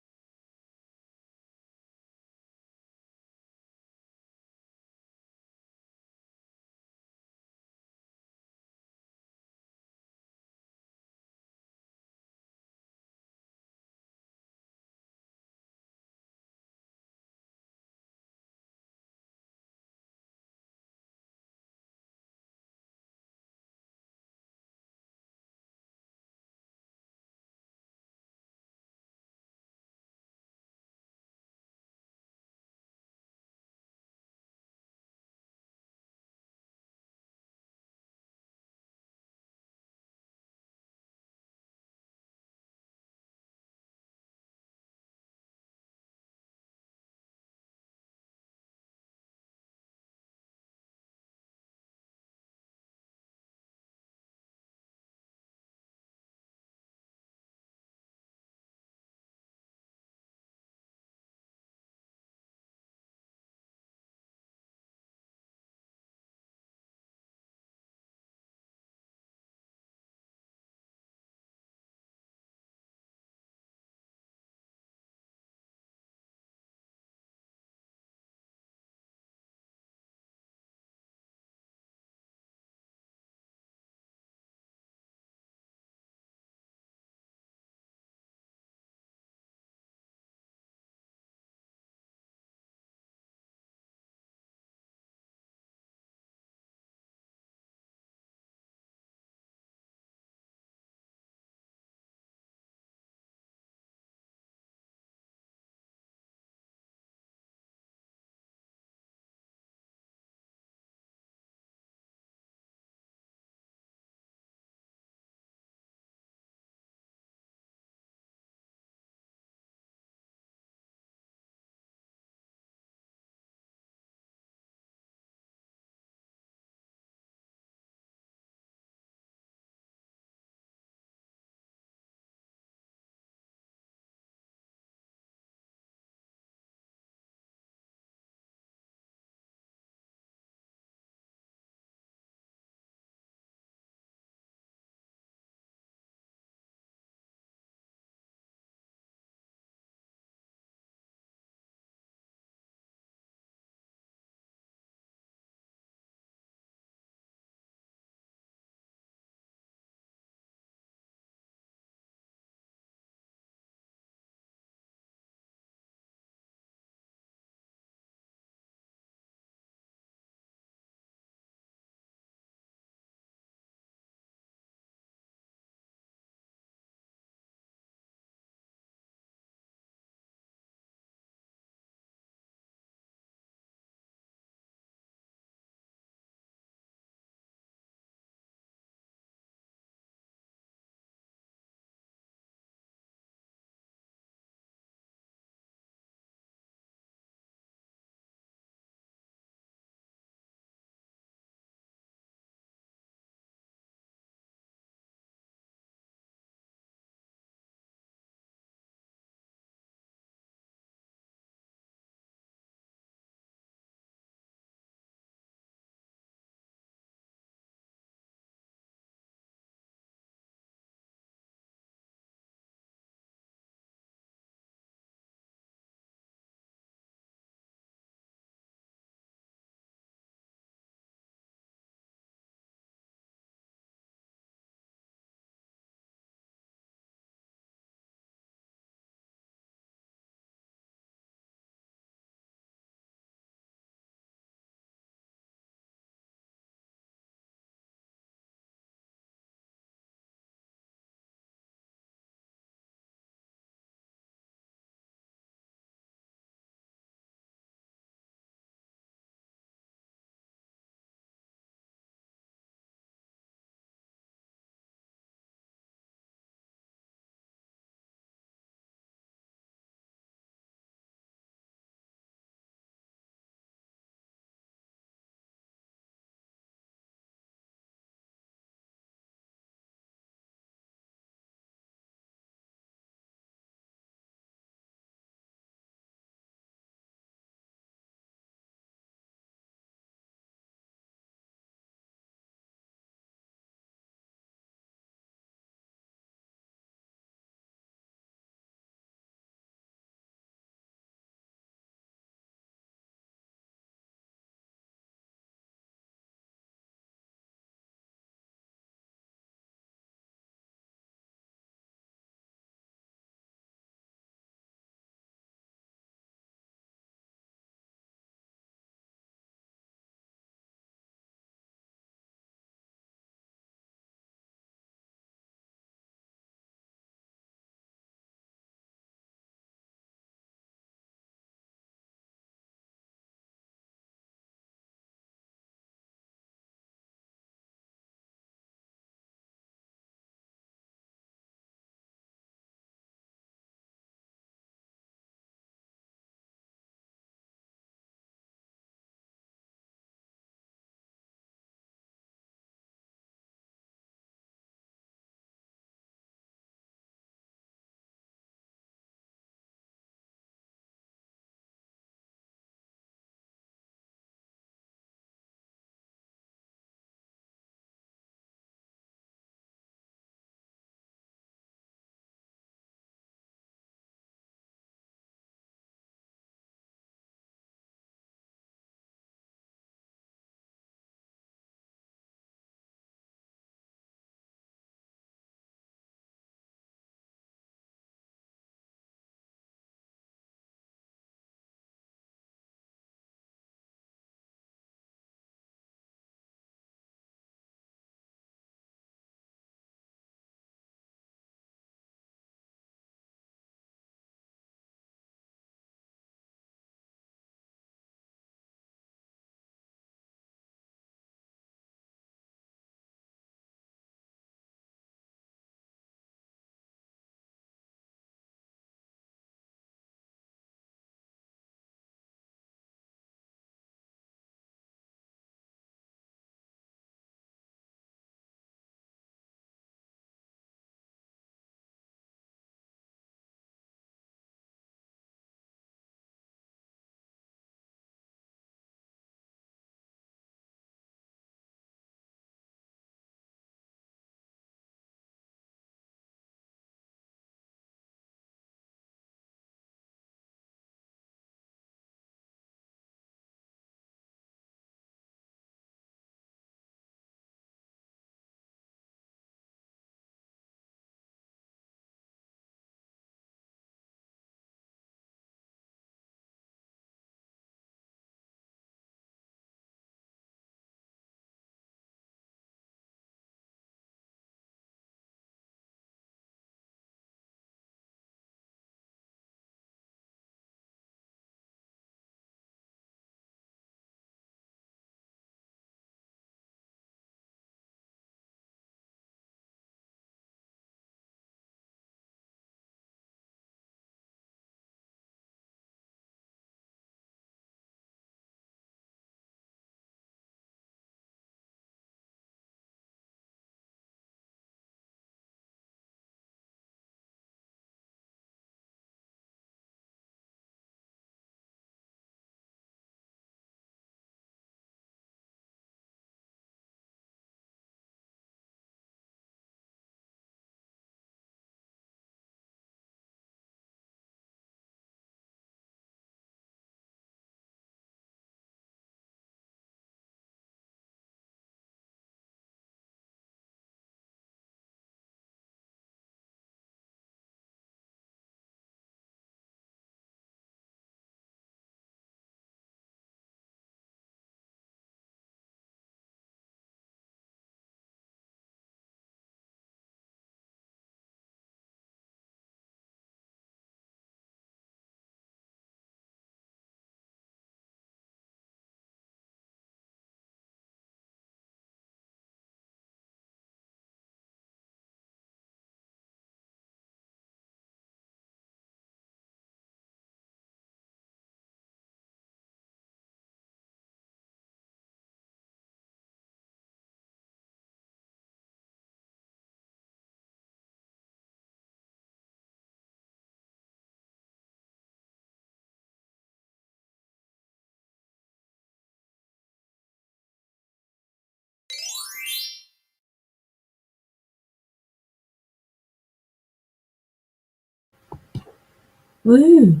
Woo.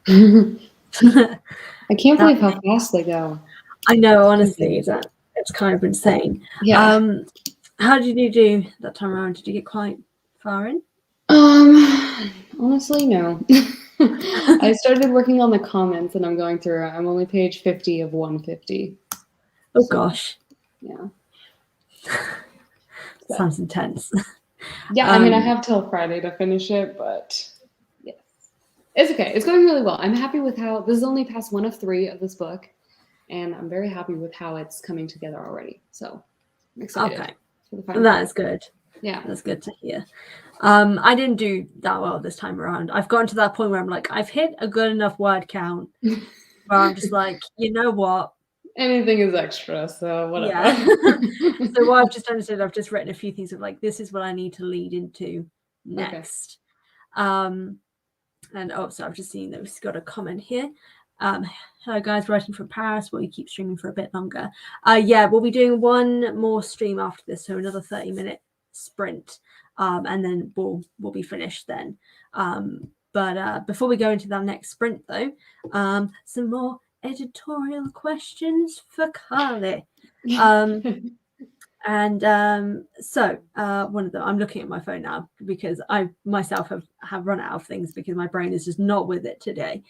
I can't believe how fast they go.
I know, honestly, it's kind of insane.
Yeah.
How did you do that time around? Did you get quite far in?
Honestly, no. I started working on the comments and I'm going through it. I'm only page 50 of 150.
Oh gosh.
Yeah.
Sounds intense.
Yeah, I mean, I have till Friday to finish it, but yes. It's okay. It's going really well. I'm happy with how this is only past 1 of 3 of this book, and I'm very happy with how it's coming together already. So I'm excited.
Okay.
For the final
That is good.
Yeah.
That's good to hear. I didn't do that well this time around. I've gotten to that point where I'm like, I've hit a good enough word count where I'm just like, you know what?
Anything is extra, so whatever.
Yeah. So what I've just done is I've just written a few things of like, this is what I need to lead into next. Okay. And so I've just seen that we've got a comment here. Hello guys, writing from Paris. Will you keep streaming for a bit longer? Yeah, we'll be doing one more stream after this, so another 30-minute sprint, and then we'll be finished then. But before we go into that next sprint, though, some more editorial questions for Carly. And so one of them, I'm looking at my phone now because I myself have run out of things because my brain is just not with it today.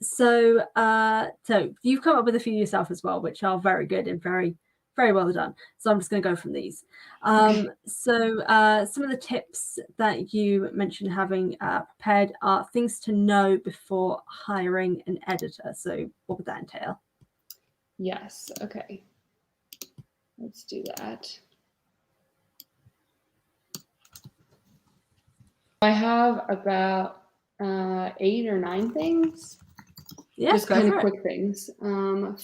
So you've come up with a few yourself as well, which are very good and very, very well done. So I'm just going to go from these. So some of the tips that you mentioned having prepared are things to know before hiring an editor. So what would that entail?
Yes. Okay. Let's do that. I have about 8 or 9 things.
Yeah,
just kind of quick things.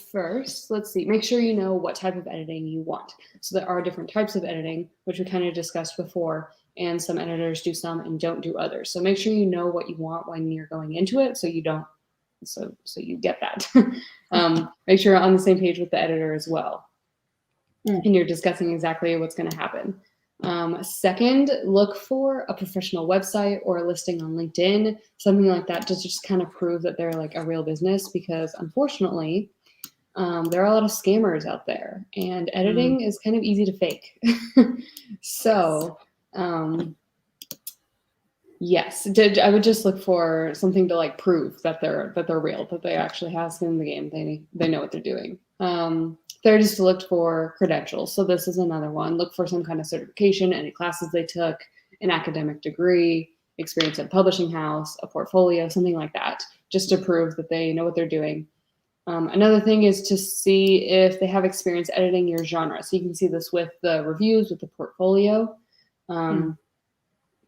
First, let's see. Make sure you know what type of editing you want. So there are different types of editing, which we kind of discussed before, and some editors do some and don't do others. So make sure you know what you want when you're going into it, so you don't. So you get that. Make sure you're on the same page with the editor as well, and you're discussing exactly what's going to happen. Second, look for a professional website or a listing on LinkedIn, something like that, to just kind of prove that they're like a real business, because unfortunately, there are a lot of scammers out there, and editing is kind of easy to fake. So, yes, I would just look for something to like prove that they're real, that they actually have skin in the game. They know what they're doing. Third is to look for credentials. So this is another one. Look for some kind of certification, any classes they took, an academic degree, experience at a publishing house, a portfolio, something like that, just to prove that they know what they're doing. Another thing is to see if they have experience editing your genre. So you can see this with the reviews, with the portfolio.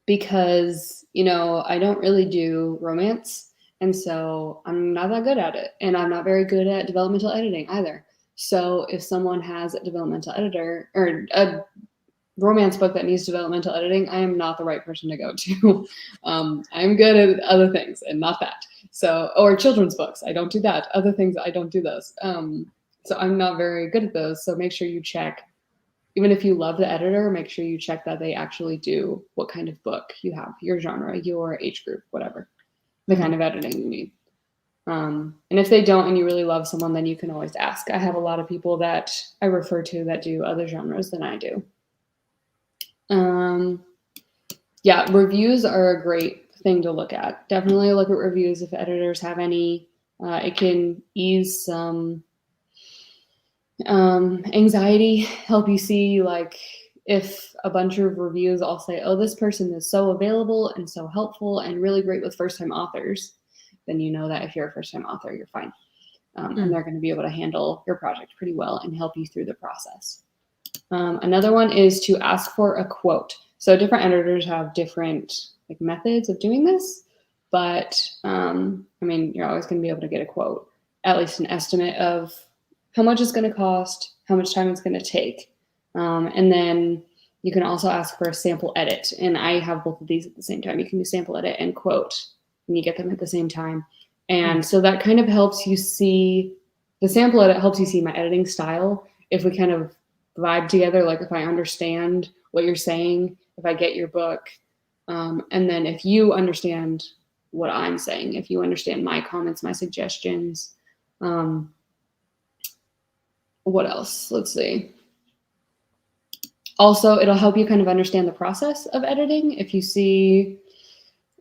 Because, I don't really do romance, and so I'm not that good at it. And I'm not very good at developmental editing either. So if someone has a developmental editor or a romance book that needs developmental editing, I am not the right person to go to. I'm good at other things and not that. So, or children's books, I don't do that. Other things, I don't do those. So I'm not very good at those. So make sure you check, even if you love the editor, make sure you check that they actually do what kind of book you have, your genre, your age group, whatever, the kind of editing you need. And if they don't and you really love someone, then you can always ask. I have a lot of people that I refer to that do other genres than I do. Yeah, reviews are a great thing to look at. Definitely look at reviews if editors have any. It can ease some anxiety, help you see, like, if a bunch of reviews all say, oh, this person is so available and so helpful and really great with first-time authors, then you know that if you're a first-time author, you're fine. And they're going to be able to handle your project pretty well and help you through the process. Another one is to ask for a quote. So different editors have different methods of doing this, but you're always going to be able to get a quote, at least an estimate of how much it's going to cost, how much time it's going to take. And then you can also ask for a sample edit. And I have both of these at the same time. You can do sample edit and quote, and you get them at the same time. And so that kind of helps you see, the sample edit helps you see my editing style. If we kind of vibe together, like if I understand what you're saying, if I get your book, And then if you understand what I'm saying, if you understand my comments, my suggestions, what else? Let's see. Also, it'll help you kind of understand the process of editing. If you see,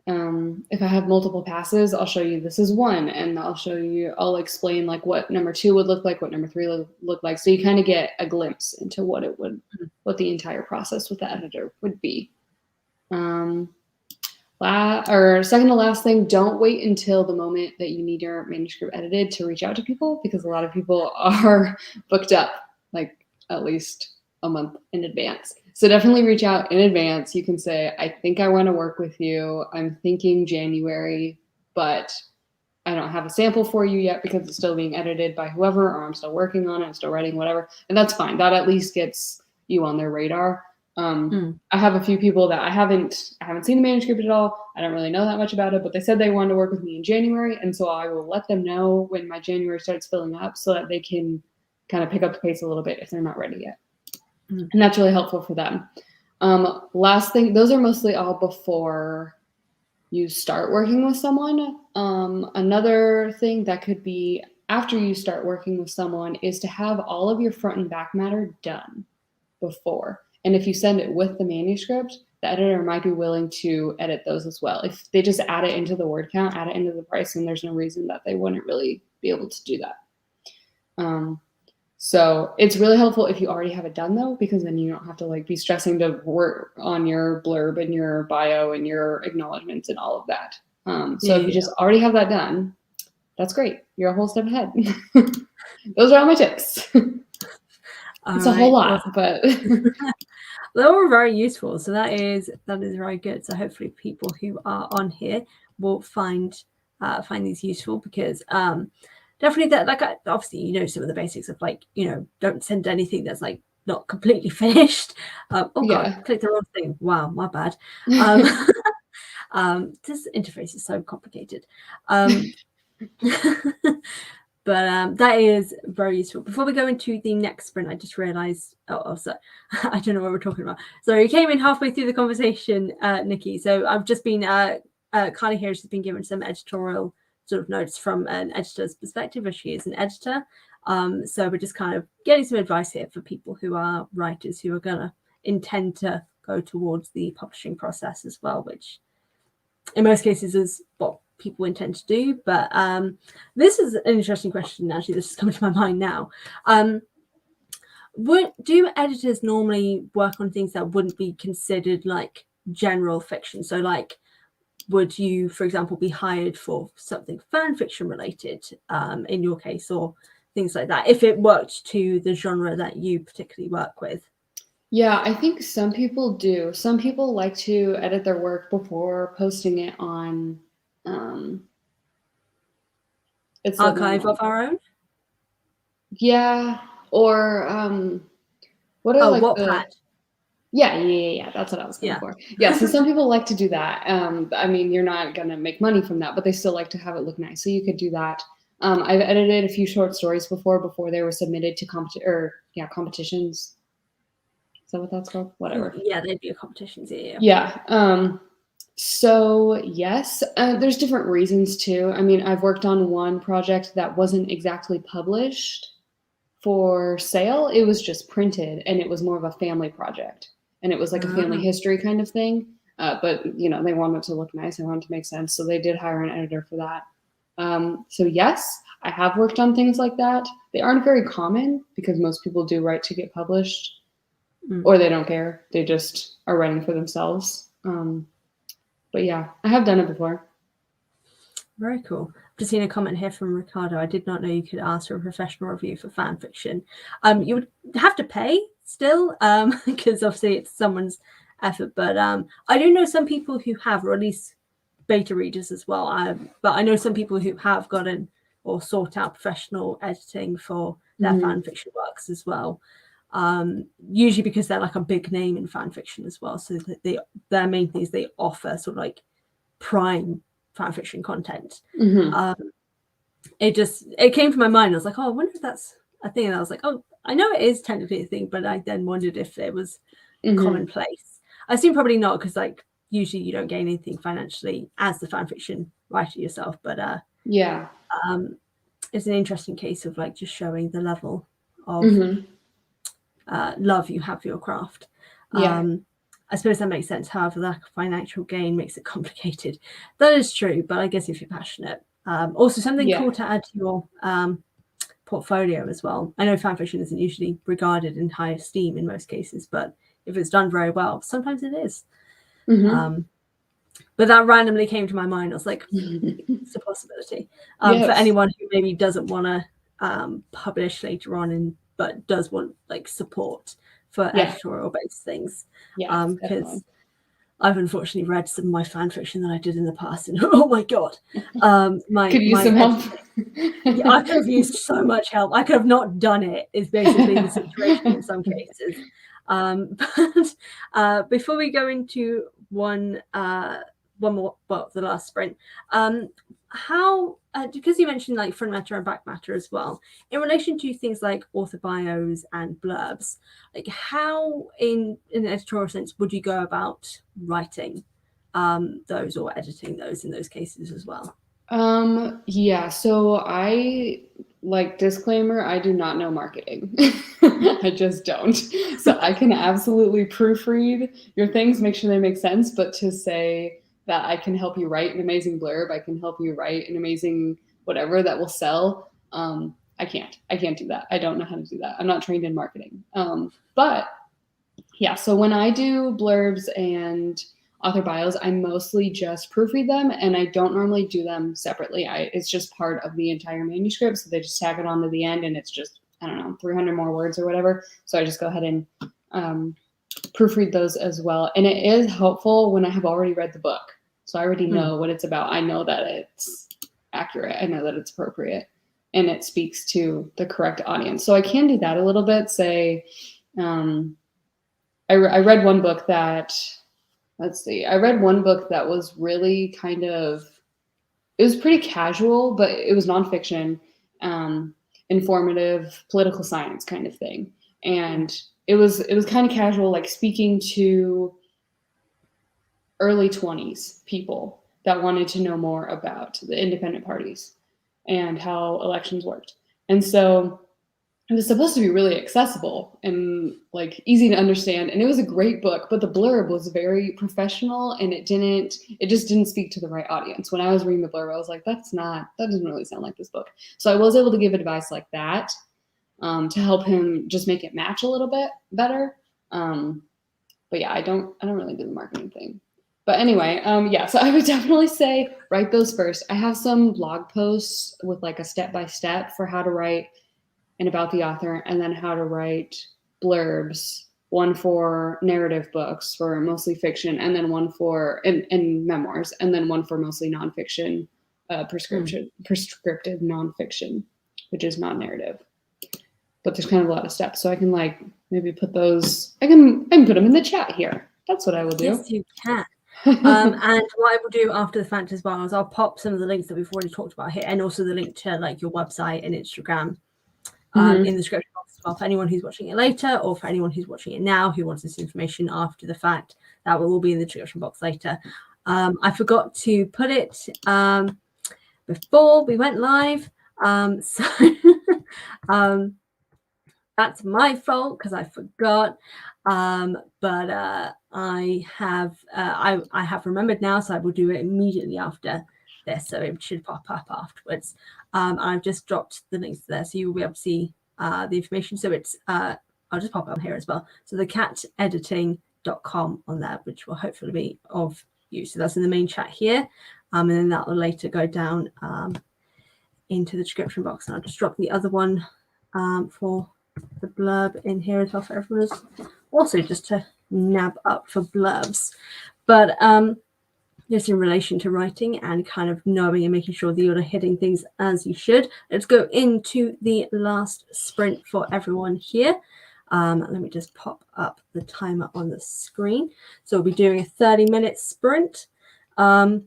if I have multiple passes, I'll show you this is one, and I'll explain like what number 2 would look like, what number 3 would look like. So you kind of get a glimpse into what the entire process with the editor would be. Second to last thing, don't wait until the moment that you need your manuscript edited to reach out to people, because a lot of people are booked up like at least a month in advance. So definitely reach out in advance. You can say, I think I want to work with you. I'm thinking January, but I don't have a sample for you yet because it's still being edited by whoever, or I'm still working on it, I'm still writing, whatever. And that's fine. That at least gets you on their radar. I have a few people that I haven't seen the manuscript at all. I don't really know that much about it, but they said they wanted to work with me in January. And so I will let them know when my January starts filling up so that they can kind of pick up the pace a little bit if they're not ready yet. And that's really helpful for them. Last thing, those are mostly all before you start working with someone. Another thing that could be after you start working with someone is to have all of your front and back matter done before. And if you send it with the manuscript, the editor might be willing to edit those as well. If they just add it into the word count, add it into the price, and there's no reason that they wouldn't really be able to do that. So it's really helpful if you already have it done, though, because then you don't have to like be stressing to work on your blurb and your bio and your acknowledgments and all of that. So if you just already have that done, that's great. You're a whole step ahead. Those are all my tips. It's a whole lot, but
they were very useful. So that is very good. So hopefully people who are on here will find these useful, because definitely that, like, obviously, you know, some of the basics of like, you know, don't send anything that's like not completely finished. God, click the wrong thing. Wow, my bad. This interface is so complicated. But that is very useful. Before we go into the next sprint, I just realized, so I don't know what we're talking about. So you came in halfway through the conversation, Nikki. So I've just been, Carly here has been given some editorial sort of notes from an editor's perspective, as she is an editor. So we're just kind of getting some advice here for people who are writers who are going to intend to go towards the publishing process as well, which in most cases is what people intend to do. But this is an interesting question, actually. This is coming to my mind now. Do editors normally work on things that wouldn't be considered like general fiction? So like, would you, for example, be hired for something fan fiction related in your case, or things like that, if it worked to the genre that you particularly work with?
Yeah, I think some people do. Some people like to edit their work before posting it on
it's Archive of Our Own.
Yeah, or what are like
Wattpad.
Yeah. That's what I was going for. Yeah, so some people like to do that. I mean, you're not gonna make money from that, but they still like to have it look nice. So you could do that. I've edited a few short stories before they were submitted to competitions. Is that what that's called? Whatever.
Yeah, they'd be a competitions.
Yeah. So yes, there's different reasons too. I mean, I've worked on one project that wasn't exactly published for sale. It was just printed, and it was more of a family project, and it was like a family history kind of thing. But you know, they wanted it to look nice. They wanted it to make sense, so they did hire an editor for that. So yes, I have worked on things like that. They aren't very common because most people do write to get published, or they don't care. They just are writing for themselves. But yeah, I have done it before.
Very cool. Just seen a comment here from Ricardo. I did not know you could ask for a professional review for fan fiction. You would have to pay still, because obviously it's someone's effort. But I do know some people who have, or at least beta readers as well. But I know some people who have gotten or sought out professional editing for their fan fiction works as well. Usually because they're like a big name in fan fiction as well. So their main thing is they offer sort of like prime fan fiction content. It came to my mind. I was like, oh, I wonder if that's a thing. And I was like, oh, I know it is technically a thing, but I then wondered if it was commonplace. I assume probably not, because like usually you don't gain anything financially as the fan fiction writer yourself, but
Yeah.
it's an interesting case of like just showing the level of
Mm-hmm.
love you have for your craft.
Yeah.
I suppose that makes sense. However, lack of financial gain makes it complicated. That is true, but I guess if you're passionate, also something
Yeah.
cool to add to your portfolio as well. I know fan fiction isn't usually regarded in high esteem in most cases, but if it's done very well, sometimes it is.
Mm-hmm.
But that randomly came to my mind. I was like, it's a possibility.
Yes.
For anyone who maybe doesn't want to publish later on, but does want like support for editorial based things.
Yeah.
Because I've unfortunately read some of my fan fiction that I did in the past, and oh my god,
Could use some help.
Yeah, I could have used so much help. I could have not done it. Is basically the situation in some cases. But before we go into one more, well, the last sprint, how because you mentioned like front matter and back matter as well, in relation to things like author bios and blurbs, like how in an editorial sense would you go about writing those or editing those in those cases as well?
Yeah, so disclaimer, I do not know marketing. I just don't. So I can absolutely proofread your things, make sure they make sense, but to say that I can help you write an amazing blurb, I can help you write an amazing whatever that will sell, I can't. I can't do that. I don't know how to do that. I'm not trained in marketing. But yeah, so when I do blurbs and author bios, I mostly just proofread them, and I don't normally do them separately. It's just part of the entire manuscript, so they just tag it on to the end, and it's just, I don't know, 300 more words or whatever. So I just go ahead and proofread those as well. And it is helpful when I have already read the book. So I already know what it's about. I know that it's accurate. I know that it's appropriate, and it speaks to the correct audience. So I can do that a little bit. Say, I read one book that, I read one book that was really kind of, it was pretty casual, but it was nonfiction, informative, political science kind of thing. And it was kind of casual, like speaking to early 20s people that wanted to know more about the independent parties and how elections worked. And so it was supposed to be really accessible and like easy to understand, and it was a great book, but the blurb was very professional, and it just didn't speak to the right audience. When I was reading the blurb, I was like, that doesn't really sound like this book. So I was able to give advice like that to help him just make it match a little bit better. But yeah, I don't really do the marketing thing. But anyway, yeah, so I would definitely say write those first. I have some blog posts with like a step-by-step for how to write and about the author, and then how to write blurbs, one for narrative books for mostly fiction, and then one for in memoirs, and then one for mostly nonfiction, prescriptive nonfiction, which is not narrative. But there's kind of a lot of steps, so I can like maybe put those. I can put them in the chat here. That's what I will do.
Yes, you can. And what I will do after the fact as well is I'll pop some of the links that we've already talked about here, and also the link to like your website and Instagram in the description box as well, for anyone who's watching it later, or for anyone who's watching it now who wants this information after the fact. That will all be in the description box later. I forgot to put it before we went live, so that's my fault because I forgot. But I have remembered now, so I will do it immediately after this, so it should pop up afterwards. I've just dropped the links there, so you will be able to see the information. So it's I'll just pop it on here as well. So the catediting.com on there, which will hopefully be of use. So that's in the main chat here, and then that will later go down into the description box. And I'll just drop the other one for the blurb in here as well for everyone else, also just to nab up for blurbs. But just in relation to writing and kind of knowing and making sure that you're hitting things as you should, let's go into the last sprint for everyone here. Let me just pop up the timer on the screen. So we'll be doing a 30-minute sprint and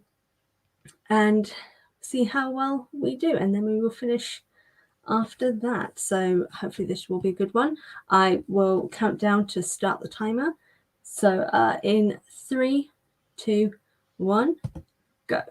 see how well we do, and then we will finish after that. So hopefully this will be a good one. I will count down to start the timer. So in 3, 2, 1, go.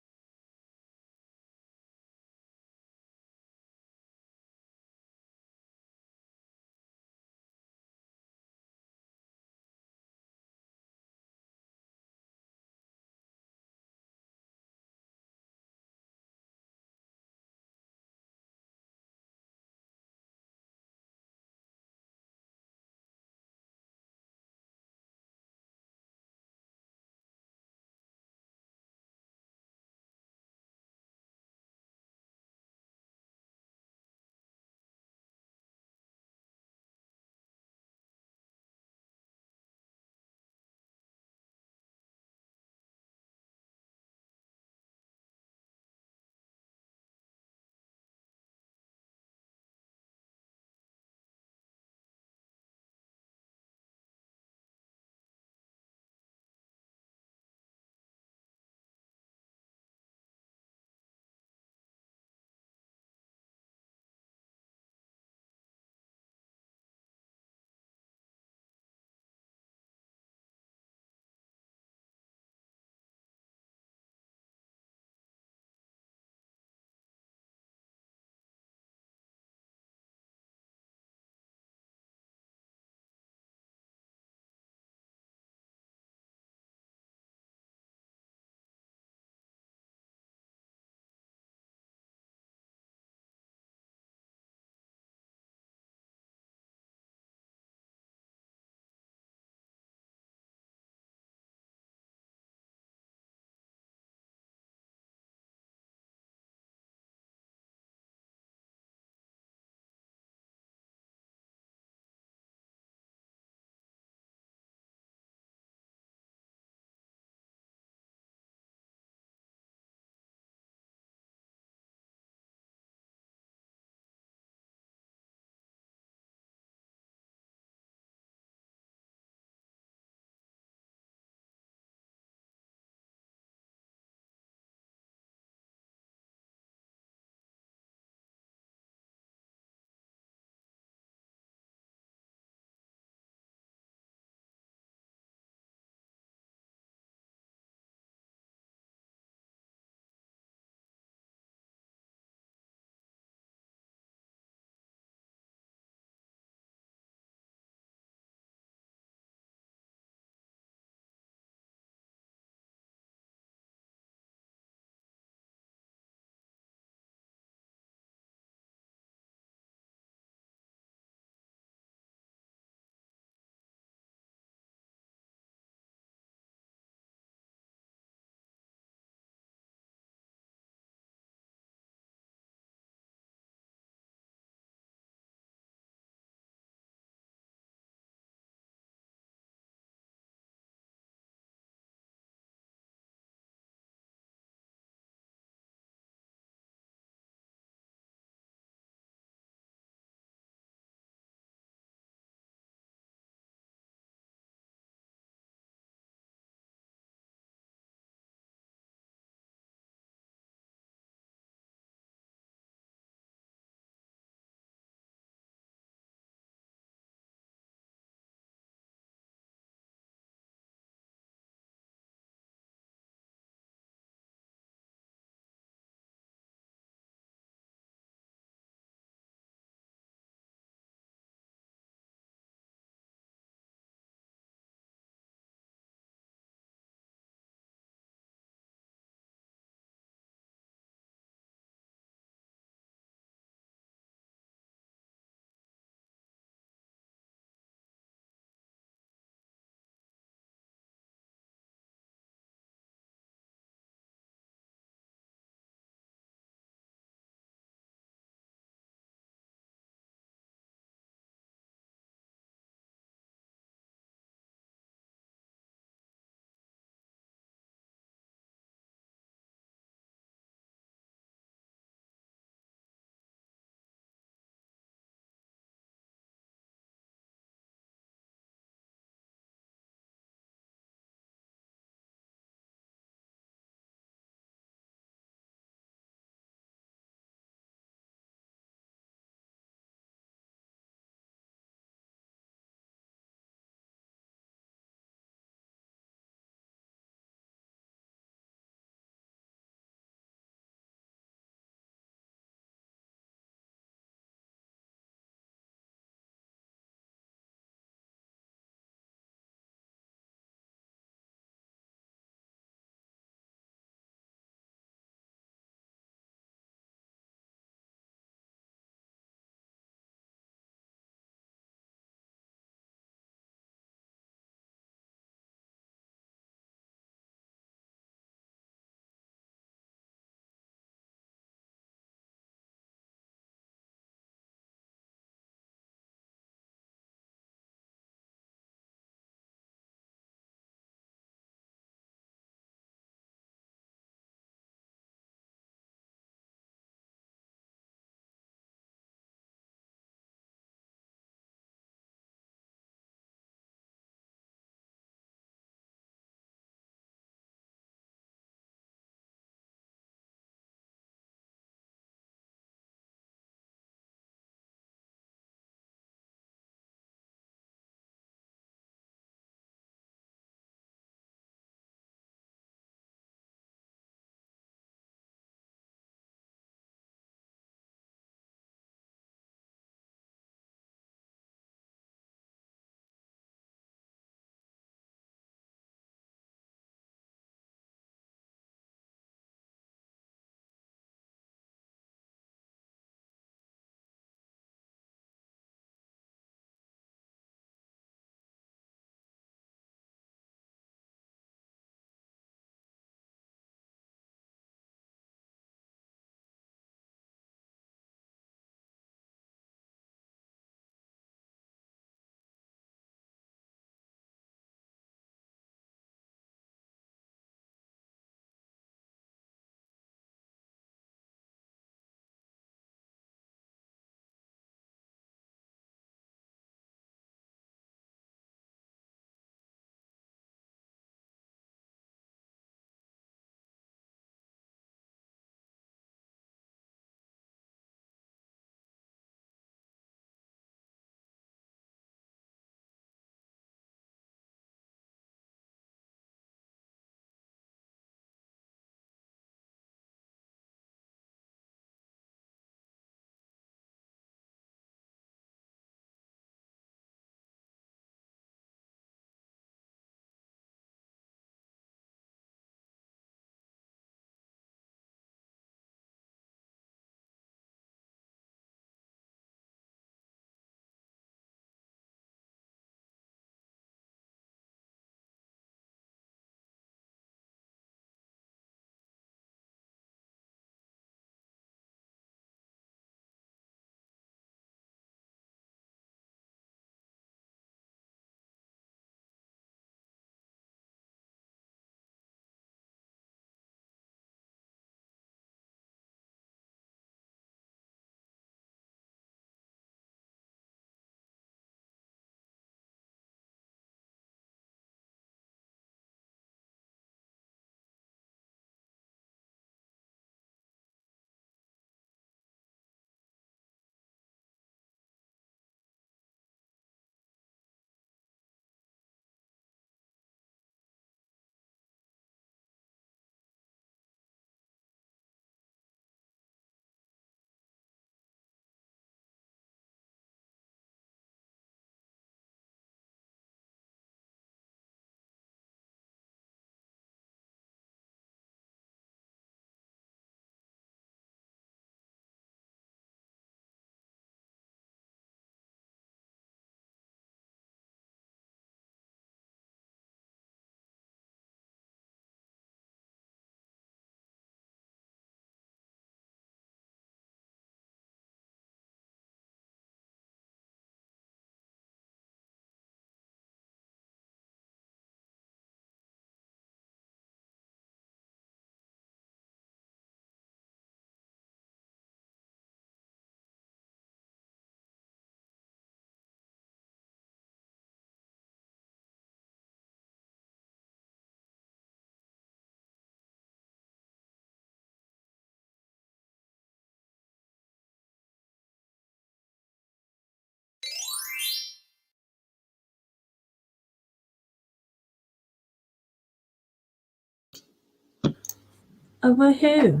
Oh, woohoo.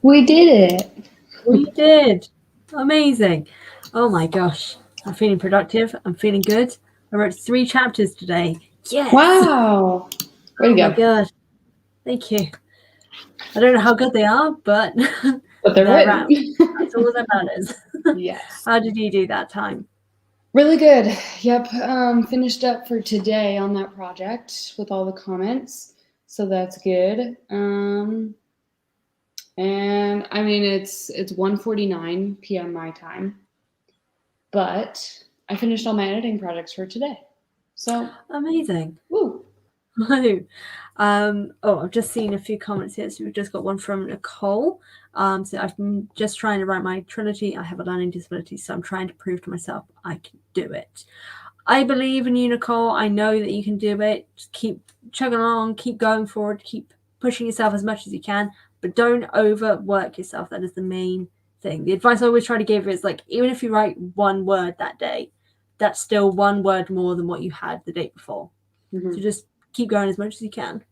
We did it.
We did. Amazing. Oh my gosh. I'm feeling productive. I'm feeling good. I wrote 3 chapters today. Yes.
Wow. Way to
Oh my
go.
god. Thank you. I don't know how good they are, but
But they're written.
out. That's all that matters.
Yes.
How did you do that time?
Really good. Yep. Finished up for today on that project with all the comments. So that's good. And I mean it's 1:49 p.m. my time. But I finished all my editing projects for today. So
Amazing.
woo.
I've just seen a few comments here. So we've just got one from Nicole. So I've been just trying to write my trilogy. I have a learning disability, so I'm trying to prove to myself I can do it. I believe in you, Nicole. I know that you can do it. Just keep chugging along, keep going forward, keep pushing yourself as much as you can, but don't overwork yourself. That is the main thing. The advice I always try to give is like, even if you write 1 word that day, that's still 1 word more than what you had the day before.
Mm-hmm.
So just keep going as much as you can.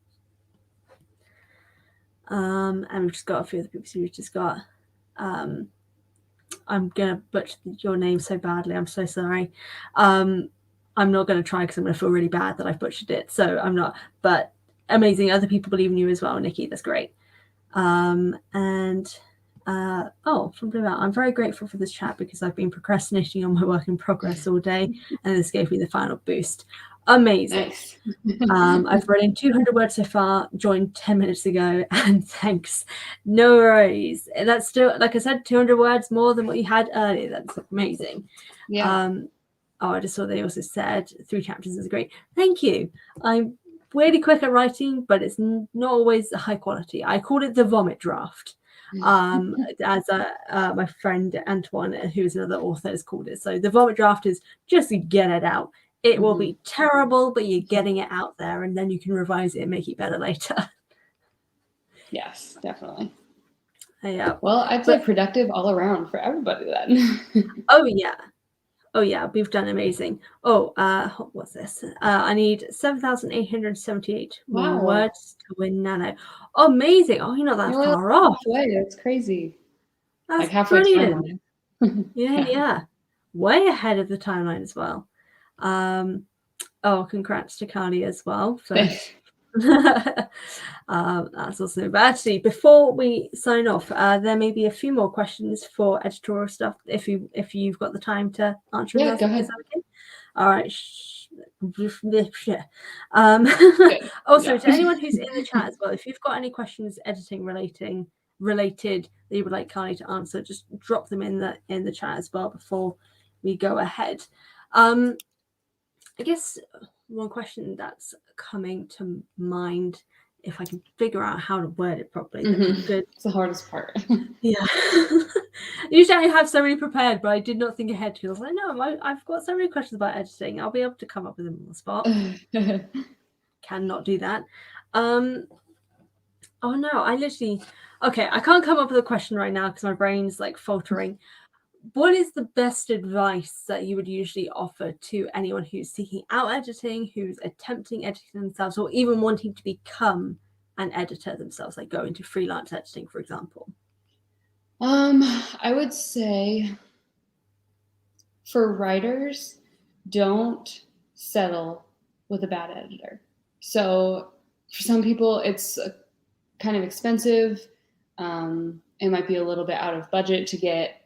And we've just got a few other people. So we've just got, I'm going to butcher your name so badly. I'm so sorry. I'm not going to try because I'm going to feel really bad that I've butchered it. So I'm not, but amazing. Other people believe in you as well, Nikki. That's great. From Blue Out, I'm very grateful for this chat because I've been procrastinating on my work in progress all day, and this gave me the final boost. Amazing.
Nice.
I've written 200 words so far, joined 10 minutes ago, and thanks. No worries. That's still, like I said, 200 words more than what you had earlier. That's amazing.
Yeah.
I just saw they also said 3 chapters is great. Thank you. I'm really quick at writing, but it's not always high quality. I called it the vomit draft. As my friend Antoine, who is another author, has called it. So the vomit draft is just to get it out. It will be terrible, but you're getting it out there, and then you can revise it and make it better later.
Yes, definitely.
Yeah.
Well, I'd say productive all around for everybody then.
Oh yeah, we've done amazing. What's this? I need 7,878 more words to win Nano. Amazing. Oh, you're not that far off.
Halfway. That's crazy.
That's
like halfway
brilliant.
timeline.
Yeah. Way ahead of the timeline as well. Congrats to Carly as well.
Thanks.
That's awesome. But actually, before we sign off, there may be a few more questions for editorial stuff if you've got the time to answer them.
Go ahead.
Is that okay? All right. Also, to anyone who's in the chat as well, if you've got any questions editing related that you would like Carly to answer, just drop them in the chat as well before we go ahead. I guess one question that's coming to mind, if I can figure out how to word it properly, good.
It's the hardest part.
Yeah. Usually I have so many prepared, but I did not think ahead. I was like, no, I've got so many questions about editing. I'll be able to come up with them on the spot. Cannot do that. I can't come up with a question right now because my brain's like faltering. What is the best advice that you would usually offer to anyone who's seeking out editing, who's attempting editing themselves, or even wanting to become an editor themselves, like go into freelance editing, for example?
I would say for writers, don't settle with a bad editor. So for some people, it's kind of expensive. It might be a little bit out of budget to get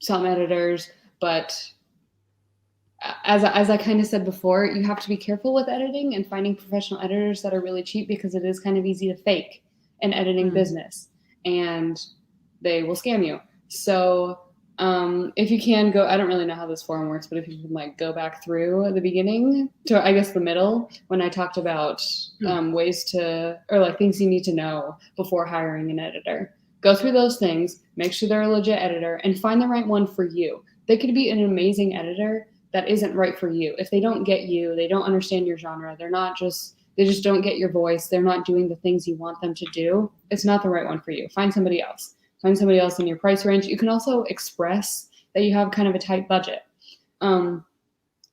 some editors, but as I kind of said before, you have to be careful with editing and finding professional editors that are really cheap because it is kind of easy to fake an editing business and they will scam you. So if you can go, I don't really know how this forum works, but if you can like go back through the beginning to, I guess, the middle when I talked about ways to, or like things you need to know before hiring an editor. Go through those things, make sure they're a legit editor, and find the right one for you. They could be an amazing editor that isn't right for you. If they don't get you, they don't understand your genre, they just don't get your voice, they're not doing the things you want them to do, it's not the right one for you. Find somebody else. Find somebody else in your price range. You can also express that you have kind of a tight budget. And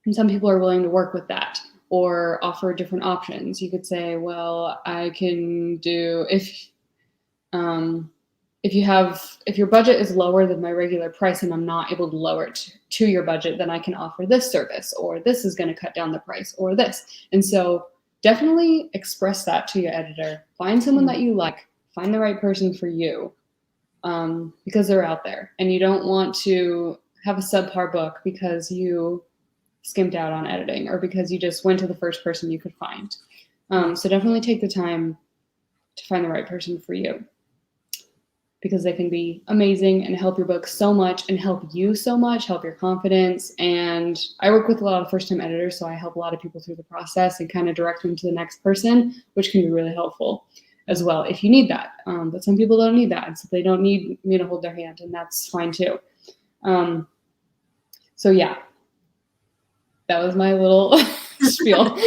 some people are willing to work with that or offer different options. You could say, well, I can do, If your budget is lower than my regular price and I'm not able to lower it to your budget, then I can offer this service, or this is going to cut down the price, or this. And so definitely express that to your editor. Find someone that you like. Find the right person for you, because they're out there. And you don't want to have a subpar book because you skimped out on editing or because you just went to the first person you could find. So definitely take the time to find the right person for you, because they can be amazing and help your book so much and help you so much, help your confidence. And I work with a lot of first-time editors, so I help a lot of people through the process and kind of direct them to the next person, which can be really helpful as well if you need that. But some people don't need that, so they don't need me to hold their hand, and that's fine too. So yeah, that was my little spiel.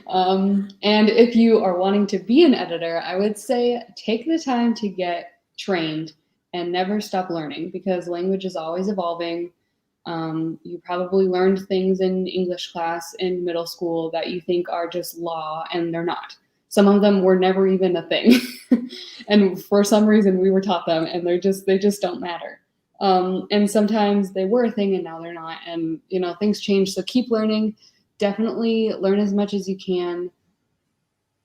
And if you are wanting to be an editor, I would say take the time to get trained and never stop learning, because language is always evolving. You probably learned things in English class in middle school that you think are just law, and they're not. Some of them were never even a thing. And for some reason we were taught them, and they just don't matter. And sometimes they were a thing and now they're not. And, things change. So keep learning. Definitely learn as much as you can.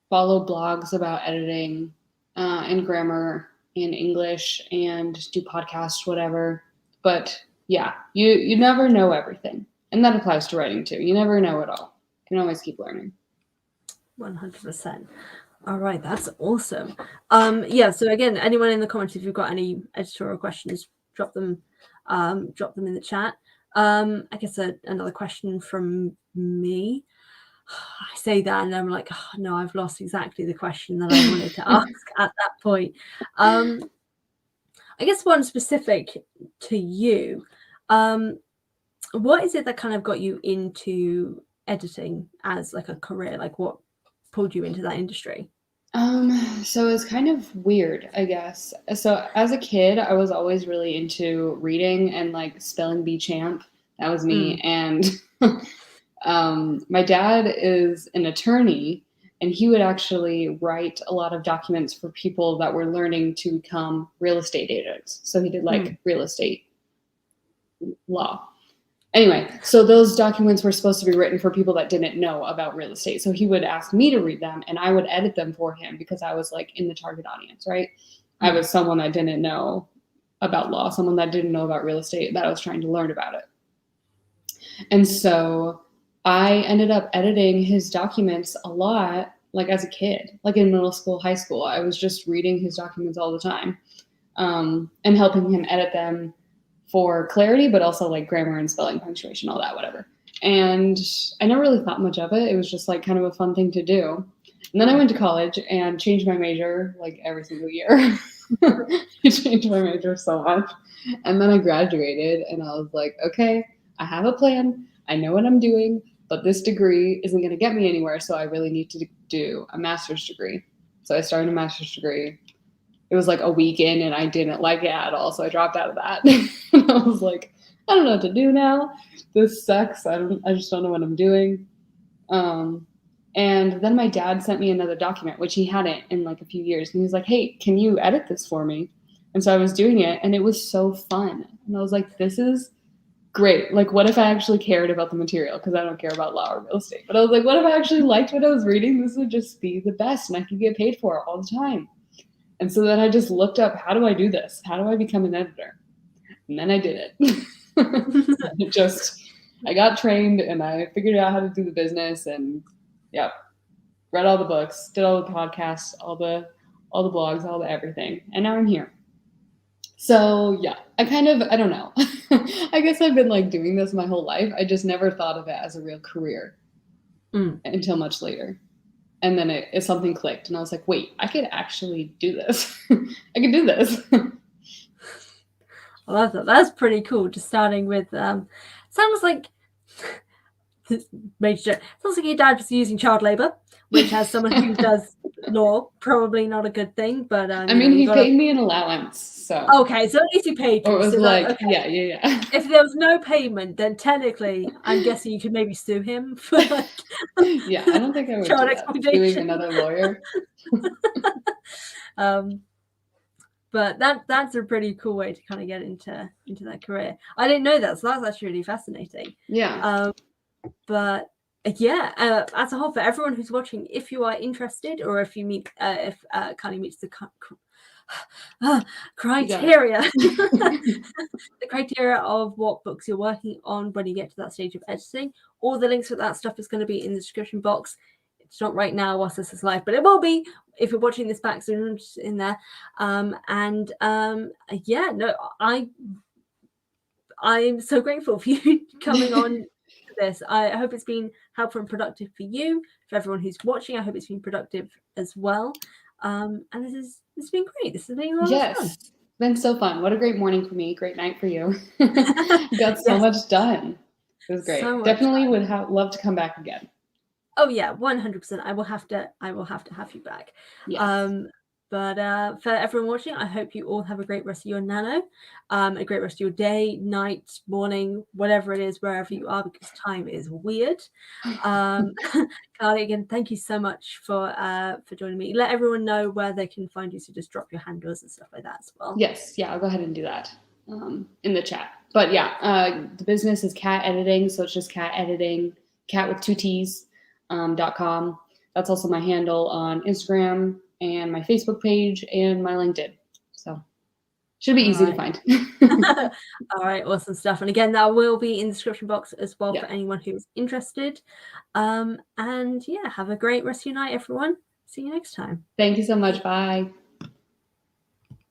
Follow blogs about editing and grammar in English, and do podcasts, whatever. But yeah, you never know everything. And that applies to writing too. You never know it all. You can always keep learning.
100%. All right, that's awesome. So again, anyone in the comments, if you've got any editorial questions, drop them in the chat. I guess another question from me. I say that and I'm like, oh, no, I've lost exactly the question that I wanted to ask at that point. I guess one specific to you. What is it that kind of got you into editing as like a career? Like, what pulled you into that industry?
So it's kind of weird, I guess. So as a kid, I was always really into reading and like spelling bee champ. That was me. And my dad is an attorney, and he would actually write a lot of documents for people that were learning to become real estate agents. So he did like real estate law. Anyway, so those documents were supposed to be written for people that didn't know about real estate. So he would ask me to read them, and I would edit them for him because I was like in the target audience, right? I was someone that didn't know about law, someone that didn't know about real estate, that I was trying to learn about it. And so I ended up editing his documents a lot, like as a kid, like in middle school, high school. I was just reading his documents all the time, and helping him edit them for clarity, but also like grammar and spelling, punctuation, all that, whatever. And I never really thought much of it. It was just like kind of a fun thing to do. And then I went to college and changed my major like every single year. I changed my major so much. And then I graduated and I was like, okay, I have a plan. I know what I'm doing, but this degree isn't going to get me anywhere. So I really need to do a master's degree. So I started a master's degree. It was like a week in and I didn't like it at all. So I dropped out of that. And I was like, I don't know what to do now. This sucks. I just don't know what I'm doing. And then my dad sent me another document, which he hadn't in like a few years. And he was like, hey, can you edit this for me? And so I was doing it and it was so fun. And I was like, this is great. Like, what if I actually cared about the material? Because I don't care about law or real estate. But I was like, what if I actually liked what I was reading? This would just be the best and I could get paid for it all the time. And so then I just looked up, how do I do this? How do I become an editor? And then I did it. I got trained and I figured out how to do the business and read all the books, did all the podcasts, all the blogs, all the everything. And now I'm here. So yeah, I don't know. I guess I've been like doing this my whole life. I just never thought of it as a real career until much later. And then something clicked and I was like, wait, I could actually do this. I could do this.
Well, that's pretty cool. Just starting with, sounds like major joke. Sounds like your dad was using child labor, which as someone who does law, probably not a good thing. But
I mean, he paid me an allowance, so
okay. So at least he paid you.
Or it was
so
like,
okay.
yeah.
If there was no payment, then technically, I'm guessing you could maybe sue him for like,
yeah, I don't think I would do that. Doing another lawyer.
but that's a pretty cool way to kind of get into that career. I didn't know that, so that's actually really fascinating.
Yeah.
But yeah, as a whole, for everyone who's watching, if you are interested, or if you meet, if Carly meets the criteria, the criteria of what books you're working on when you get to that stage of editing, all the links for that stuff is going to be in the description box. It's not right now whilst this is live, but it will be if you're watching this back soon, in there. Yeah, no, I'm so grateful for you coming on this. I hope it's been helpful and productive for you. For everyone who's watching, I hope it's been productive as well. And this has been great. This has been a lot of fun.
It's been so fun. What a great morning for me. Great night for you. Got so much done. It was great.
So
Definitely would love to come back again.
Oh yeah, 100%. I will have to have you back.
Yes.
But for everyone watching, I hope you all have a great rest of your nano, a great rest of your day, night, morning, whatever it is, wherever you are, because time is weird. Carly, again, thank you so much for joining me. Let everyone know where they can find you, so just drop your handles and stuff like that as well.
Yes, yeah, I'll go ahead and do that in the chat. But yeah, the business is Catt Editing, so it's just Catt Editing, Catt with 2 T's. .com. That's also my handle on Instagram and my Facebook page and my LinkedIn. So should be easy to find.
All right, awesome stuff. And again, that will be in the description box as well for anyone who's interested. And yeah, have a great rest of your night, everyone. See you next time.
Thank you so much. Bye.